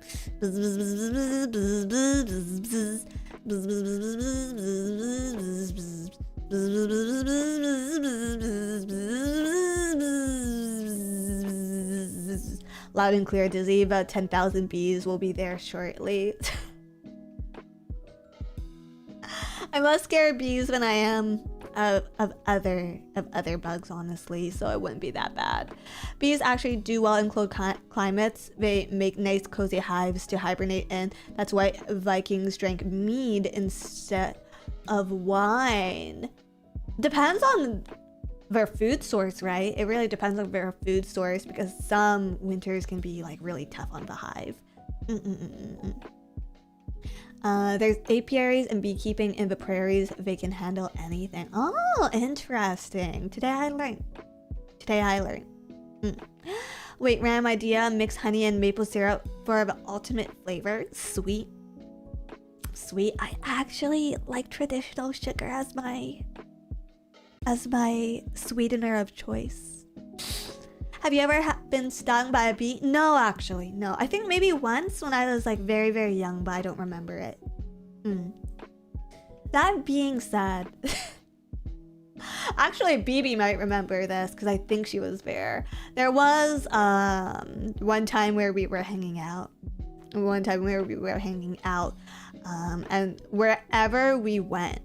Loud and clear, Dizzy. About 10,000 bees will be there shortly. I'm less scared of bees than I am of other bugs, honestly, so it wouldn't be that bad. Bees actually do well in cold climates. They make nice cozy hives to hibernate in. That's why Vikings drank mead instead of wine. Depends on their food source, right? It really depends on their food source, because some winters can be like really tough on the hive. There's apiaries and beekeeping in the prairies. They can handle anything. Oh, interesting. Today I learned. Wait, random idea. Mix honey and maple syrup for the ultimate flavor. Sweet. I actually like traditional sugar as my sweetener of choice. Have you ever been stung by a bee? No, actually, no. I think maybe once when I was like very, very young, but I don't remember it. That being said, actually, BB might remember this because I think she was there. There was one time where we were hanging out. And wherever we went,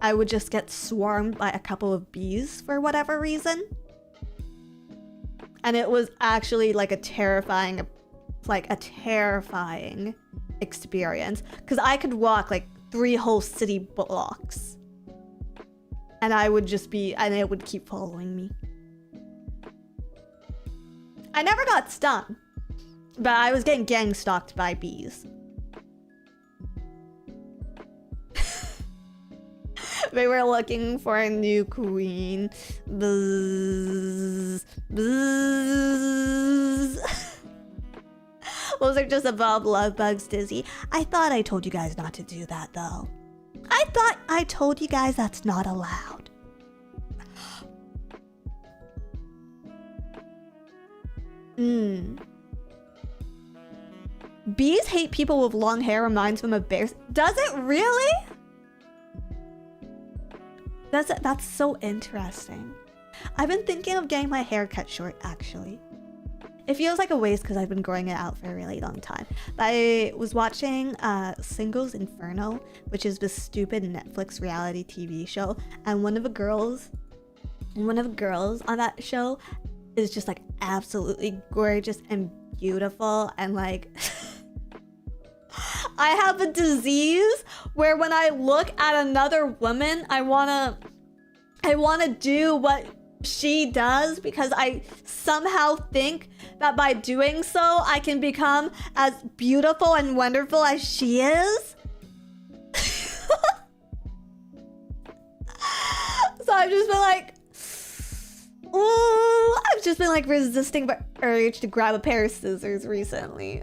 I would just get swarmed by a couple of bees for whatever reason. And it was actually like a terrifying experience, because I could walk like 3 whole city blocks and it would keep following me. I never got stung, but I was getting gang stalked by bees. They were looking for a new queen. Buzz, buzz. Those are just above love bugs, Dizzy. I thought I told you guys not to do that, though. I thought I told you guys that's not allowed. Bees hate people with long hair reminds them of bears. Does it really? That's so interesting. I've been thinking of getting my hair cut short, actually. It feels like a waste because I've been growing it out for a really long time. But I was watching Singles Inferno, which is this stupid Netflix reality TV show, and one of the girls on that show is just like absolutely gorgeous and beautiful, and like I have a disease where when I look at another woman, I wanna do what she does, because I somehow think that by doing so I can become as beautiful and wonderful as she is. So I've just been like, ooh, I've just been like resisting the urge to grab a pair of scissors recently.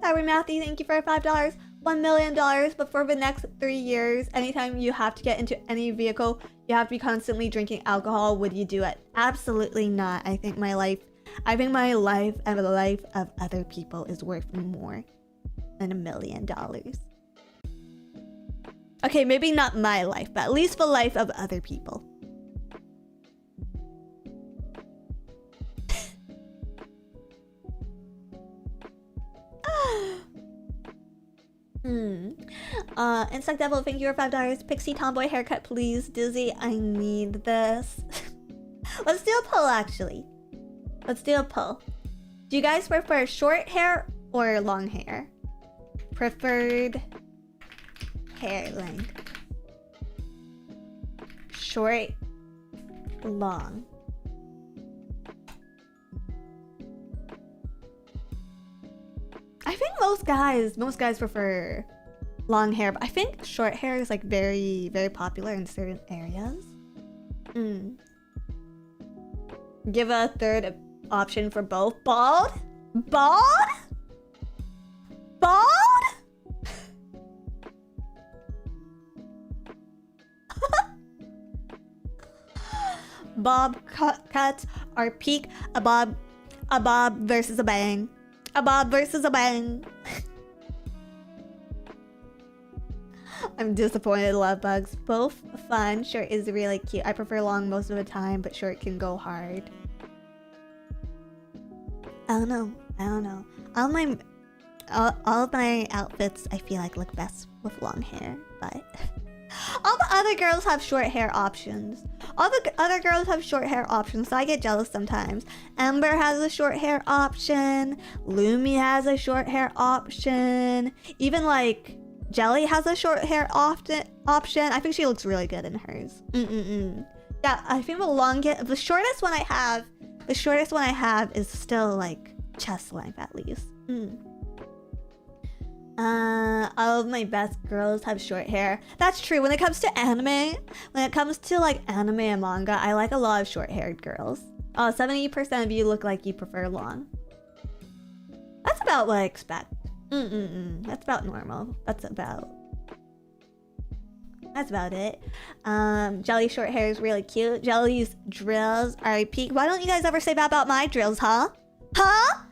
Howard Matthew, thank you for $5. $1 million, but for the next 3 years, anytime you have to get into any vehicle, you have to be constantly drinking alcohol. Would you do it? Absolutely not. I think my life and the life of other people is worth more than $1 million. Okay, maybe not my life, but at least the life of other people. Insect Devil, thank you for $5. Pixie Tomboy haircut, please. Dizzy, I need this. Let's do a poll, actually. Let's do a poll. Do you guys prefer short hair or long hair? Preferred hair length. Short, long. I think most guys prefer long hair, but I think short hair is like very, very popular in certain areas. Give a third option for both. Bald? Bald? Bald? Bob cuts are peak. A bob versus a bang. A bob versus a bang. I'm disappointed, love bugs. Both fun. Short is really cute. I prefer long most of the time, but short can go hard. I don't know. All of my outfits I feel like look best with long hair, but all the other girls have short hair options. All the other girls have short hair options, so I get jealous sometimes. Ember has a short hair option. Lumi has a short hair option. Even like Jelly has a short hair option. I think she looks really good in hers. Yeah, I think the shortest one I have is still like chest length at least. All of my best girls have short hair. That's true. When it comes to anime, like anime and manga, I like a lot of short-haired girls. 70% of you look like you prefer long. That's about what I expect. That's about normal. That's about it. Jelly's short hair is really cute. Jelly's drills are peak. Why don't you guys ever say that about my drills, huh? Huh?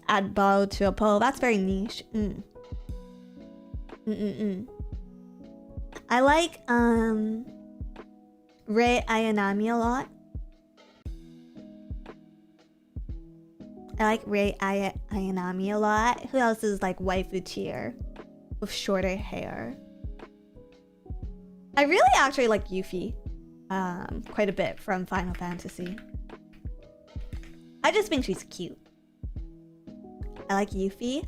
Add bow to a pole. That's very niche. I like Rei Ayanami a lot. Who else is like waifu tier with shorter hair? I really actually like Yuffie quite a bit from Final Fantasy. I just think she's cute. I like Yuffie.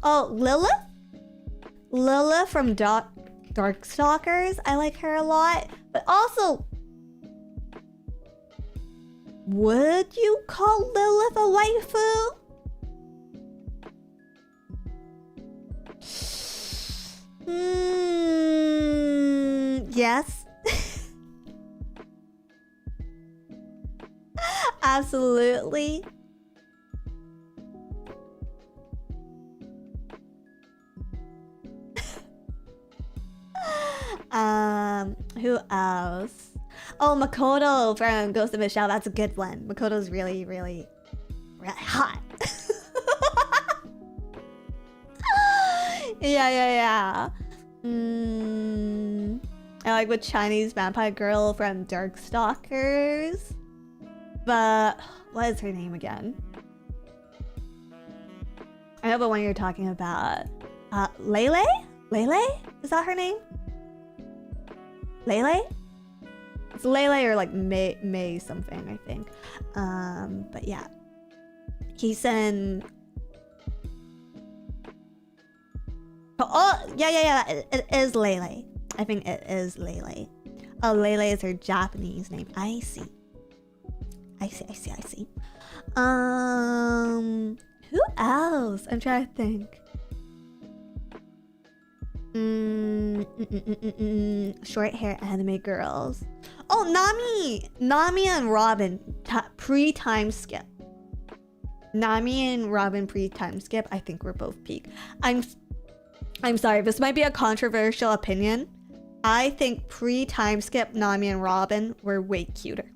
Oh, Lilith from Darkstalkers. I like her a lot. But also, would you call Lilith a waifu? Yes. Absolutely. Who else? Oh, Makoto from Ghost of Michelle. That's a good one. Makoto's really, really, really hot. Yeah. I like the Chinese vampire girl from Darkstalkers. But what is her name again? I know the one you're talking about. Lele? Lele? Is that her name? Lele? It's Lele or like May something, I think. But yeah. Heisen. Oh, yeah. It is Lele. I think it is Lele. Oh, Lele is her Japanese name. I see. Who else? I'm trying to think. Short hair anime girls. Oh, Nami and Robin pre-time skip. Nami and Robin pre-time skip. I think we're both peak. I'm sorry. This might be a controversial opinion. I think pre-time skip Nami and Robin were way cuter.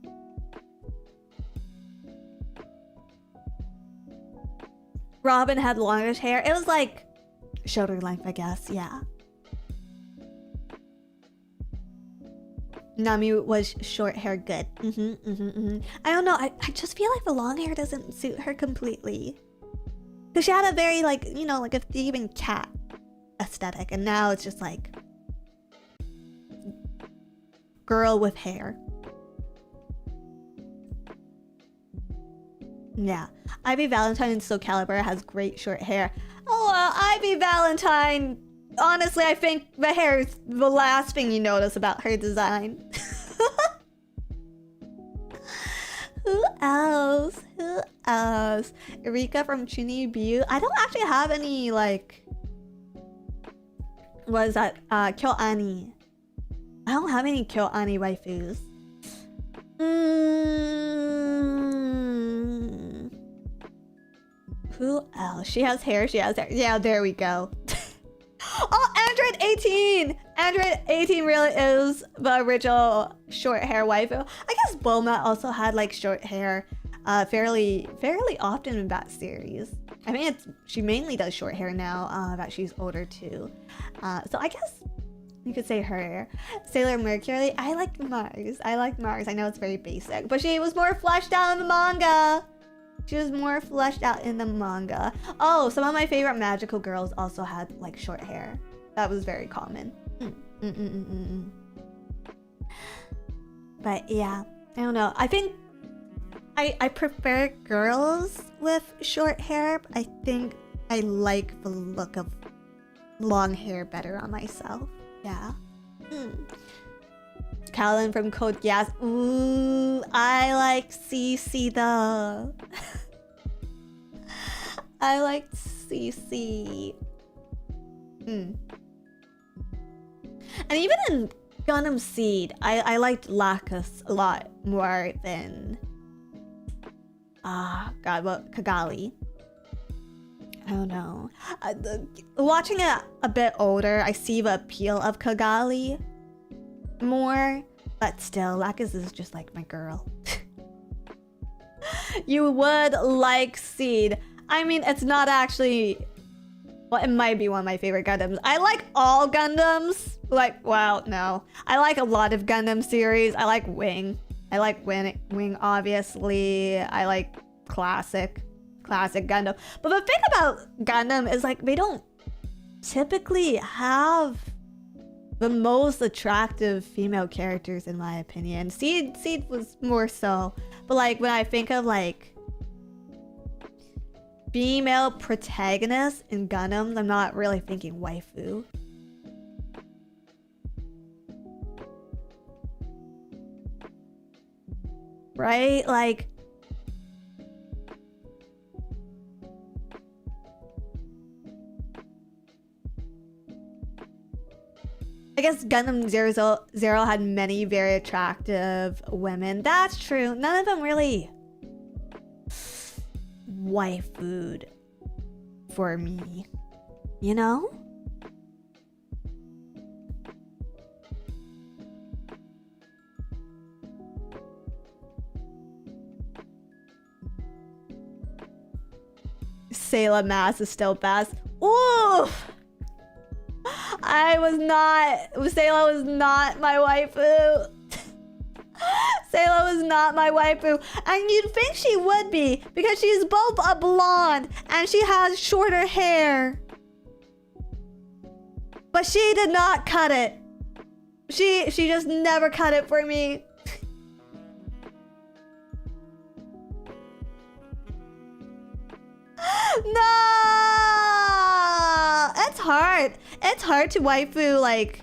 Robin had longish hair. It was like shoulder length, I guess. Yeah. Nami was short hair good. I don't know. I just feel like the long hair doesn't suit her completely. Because she had a very like, you know, like a thieving cat aesthetic. And now it's just like girl with hair. Yeah. Ivy Valentine in Soul Calibur has great short hair. Oh, Ivy Valentine. Honestly, I think the hair is the last thing you notice about her design. Who else? Erika from Chunibu. I don't actually have any, like... What is that? Kyoani. I don't have any Kyoani waifus. Who else? She has hair. Yeah, there we go. Oh, Android 18! Android 18 really is the original short hair waifu. I guess Bulma also had like short hair fairly often in that series. I mean, she mainly does short hair now that she's older too. So I guess you could say her. Sailor Mercury. I like Mars. I know it's very basic, but she was more fleshed out in the manga. Oh, some of my favorite magical girls also had like short hair. That was very common. But yeah, I don't know. I think I prefer girls with short hair. But I think I like the look of long hair better on myself. Yeah. Callan from Code Geass. Ooh, I like CC though. I like CC. And even in Gundam Seed, I liked Lacus a lot more than Kigali. I don't know. Watching it a bit older, I see the appeal of Kigali more, but still, Lacus is just like my girl. You would like Seed. I mean, it's not actually... Well, it might be one of my favorite Gundams. I like all Gundams. Like, wow, no. I like a lot of Gundam series. I like Wing. Wing, obviously. I like classic Gundam. But the thing about Gundam is, like, they don't typically have the most attractive female characters, in my opinion. Seed was more so. But, like, when I think of, like, female protagonists in Gundam, I'm not really thinking waifu. Right? Like... I guess Gundam 00 had many very attractive women. That's true. None of them really waifu'd for me, you know? Sayla Mass is still best. Oof! Sayla was not my waifu. Sayla is not my waifu. And you'd think she would be, because she's both a blonde and she has shorter hair. But she did not cut it. She just never cut it for me. No! It's hard. It's hard to waifu, like,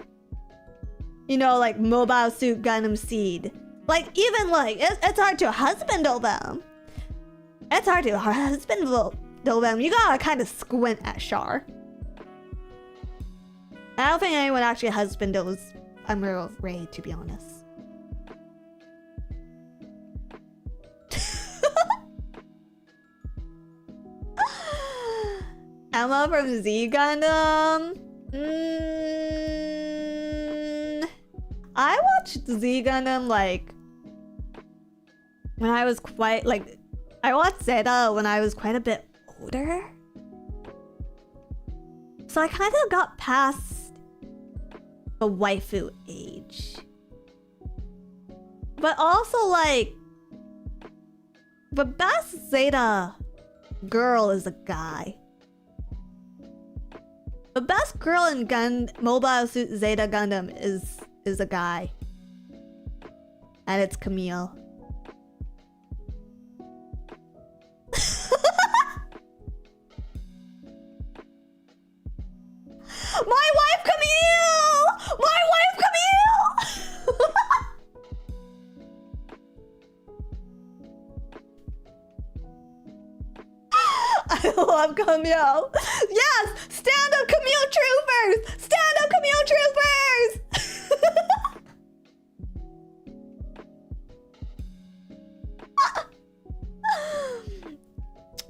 you know, like Mobile Suit Gundam Seed. Like, even like, it's hard to husbandle them. It's hard to husbandle them. You gotta kind of squint at Char. I don't think anyone actually husbandles Emerald Ray, to be honest. Emma from Z Gundam. I watched Z Gundam like when I was quite like I watched Zeta when I was quite a bit older. So I kind of got past the waifu age. But also like the best Zeta girl is a guy. The best girl in Mobile Suit Zeta Gundam is a guy. And it's Camille. My wife Camille! My wife Camille! I love Camille. Yes! Stand up Camille Troopers! Stand up Camille Troopers!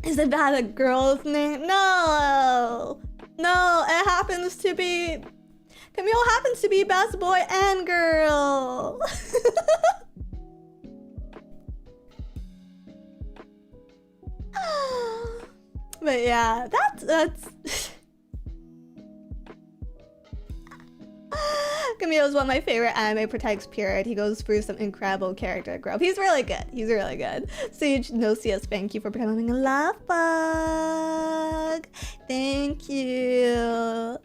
Isn't that a girl's name? No! No, it happens to be... Camille happens to be best boy and girl. But yeah, that's... Camille is one of my favorite anime protagonists, period. He goes through some incredible character growth. He's really good. He's really good. Sage Nocius, thank you for becoming a love bug. Thank you.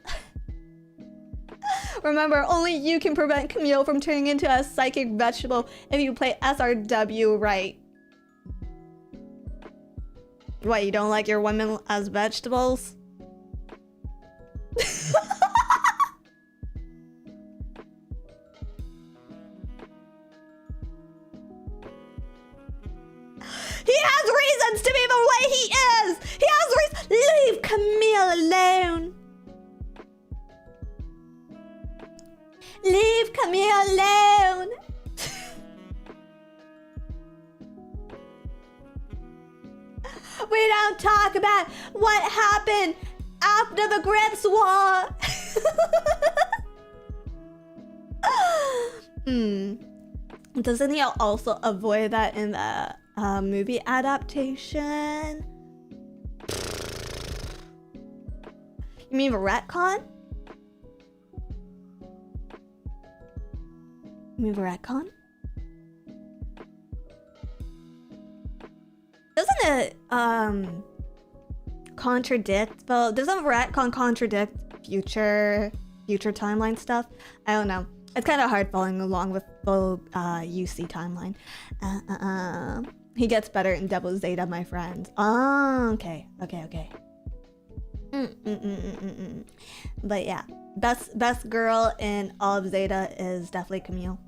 Remember, only you can prevent Camille from turning into a psychic vegetable if you play SRW right. What, you don't like your women as vegetables? He has reasons to be the way he is! He has reasons! Leave Camille alone! Leave Camille alone! We don't talk about what happened after the Grips War! Doesn't he also avoid that in the movie adaptation? You mean the retcon? You mean the retcon? Doesn't it contradict? Well, doesn't retcon contradict future timeline stuff? I don't know. It's kind of hard following along with full UC timeline. He gets better in Double Zeta, my friend. Oh, okay. But yeah, best girl in all of Zeta is definitely Camille.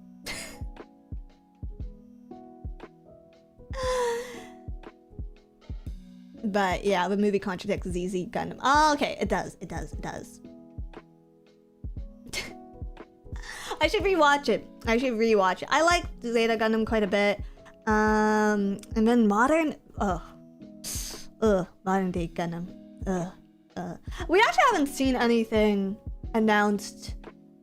But yeah, the movie contradicts ZZ Gundam. Oh, okay, it does. I should rewatch it. I like Zeta Gundam quite a bit. And then modern day Gundam. We actually haven't seen anything announced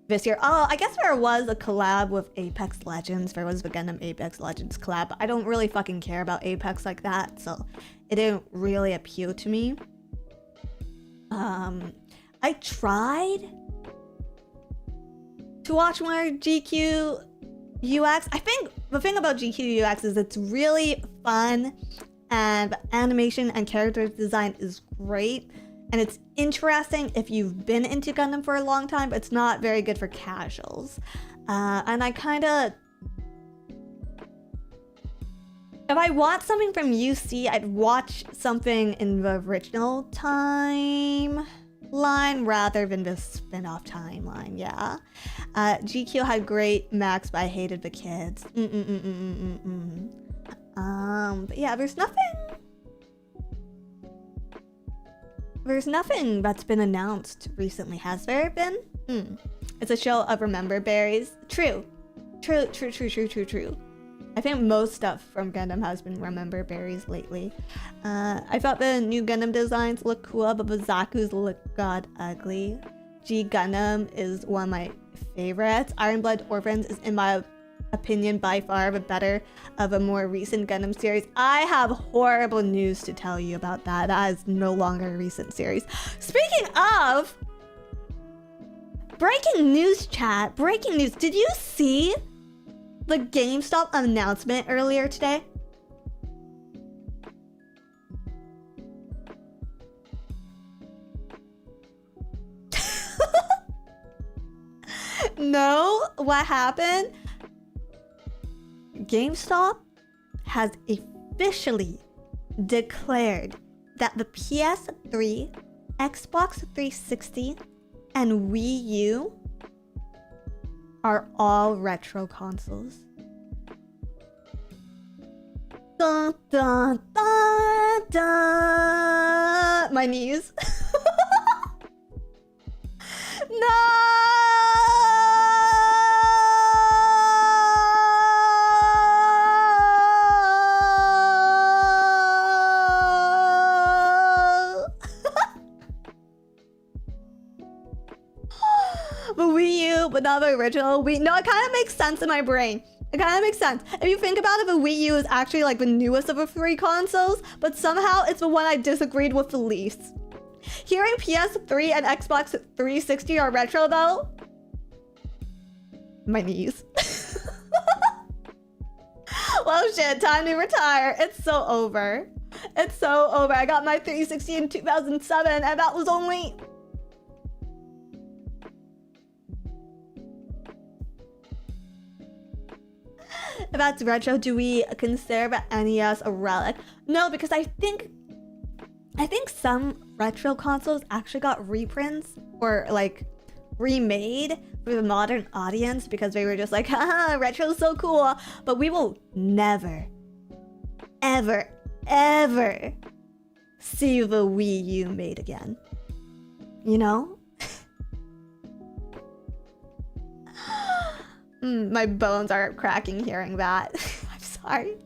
this year. Oh, I guess there was a collab with Apex Legends. There was the Gundam Apex Legends collab. But I don't really fucking care about Apex like that, so it didn't really appeal to me. I tried to watch more GQ UX. I think the thing about GQ UX is it's really fun, and the animation and character design is great, and it's interesting if you've been into Gundam for a long time, but it's not very good for casuals. And I kind of... If I want something from UC, I'd watch something in the original timeline rather than the spin-off timeline, yeah. GQ had great mechs, but I hated the kids. But yeah, there's nothing that's been announced recently, has there been? It's a show of Remember Berries. True. I think most stuff from Gundam has been Remember Berries lately. I thought the new Gundam designs look cool, but the Zaku's look god ugly. G Gundam is one of my favorites. Iron Blood Orphans is, in my opinion, by far the better of a more recent Gundam series. I have horrible news to tell you about that. That is no longer a recent series. Speaking of... breaking news, chat. Breaking news. Did you see the GameStop announcement earlier today? No? What happened? GameStop has officially declared that the PS3, Xbox 360, and Wii U are all retro consoles. Dun, dun, dun, dun. My knees. No! The Wii U, but not the original Wii. No, it kind of makes sense in my brain. It kind of makes sense. If you think about it, the Wii U is actually like the newest of the three consoles, but somehow it's the one I disagreed with the least. Hearing PS3 and Xbox 360 are retro though, my knees. Well shit, time to retire. It's so over. It's so over. I got my 360 in 2007 and that was only... If that's retro, do we consider the NES a relic? No, because I think some retro consoles actually got reprints or like remade for the modern audience because they were just like, haha, retro's so cool. But we will never, ever, ever see the Wii U made again. You know? My bones are cracking hearing that. I'm sorry.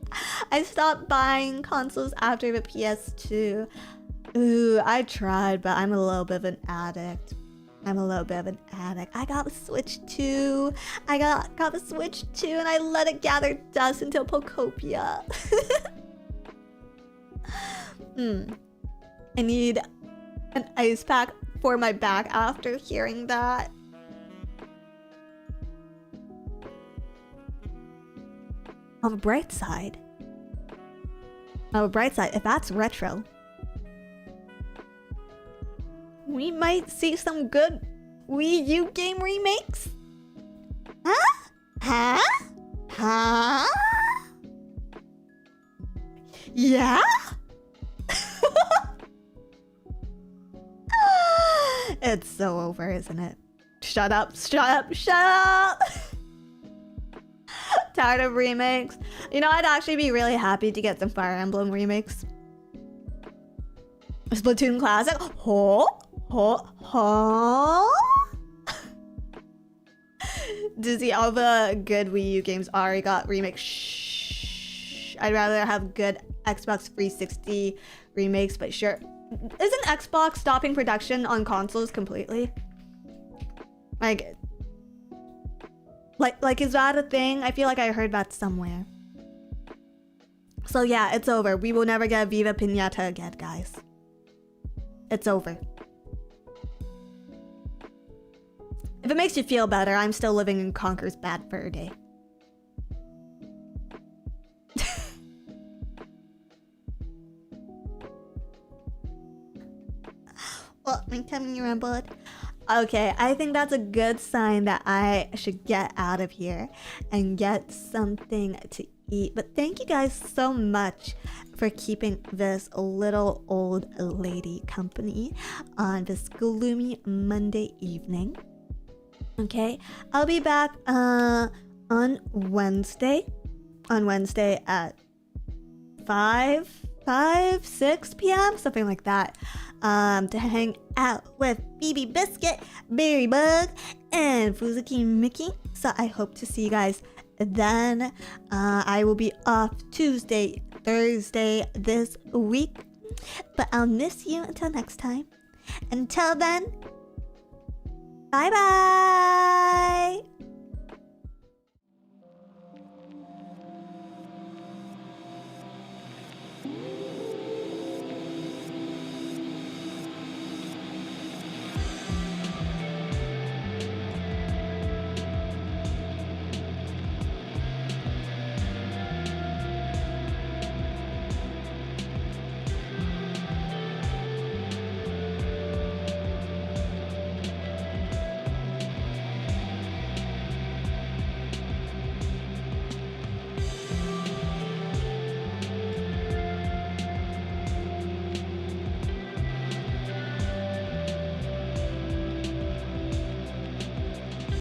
I stopped buying consoles after the PS2. Ooh, I tried, but I'm a little bit of an addict. I got the Switch 2. I got the Switch 2 and I let it gather dust until Pokopia. I need an ice pack for my back after hearing that. On the bright side, if that's retro, we might see some good Wii U game remakes. Huh? Yeah? It's so over, isn't it? Shut up. Tired of remakes. You know, I'd actually be really happy to get some Fire Emblem remakes. Splatoon Classic. Dizzy, all the good Wii U games already got remakes. Shh. I'd rather have good Xbox 360 remakes, but sure. Isn't Xbox stopping production on consoles completely? Like, is that a thing? I feel like I heard that somewhere. So yeah, it's over. We will never get Viva Pinata again, guys. It's over. If it makes you feel better, I'm still living in Conker's Bad Fur Day. My tummy rumbled. Okay, I think that's a good sign that I should get out of here and get something to eat. But thank you guys so much for keeping this little old lady company on this gloomy Monday evening. Okay, I'll be back on Wednesday at 6 p.m, something like that, to hang out with BB Biscuit, Berry Bug, and Fuzuki Mickey. So I hope to see you guys then. I will be off Tuesday, Thursday this week, but I'll miss you until next time. Until then, bye bye.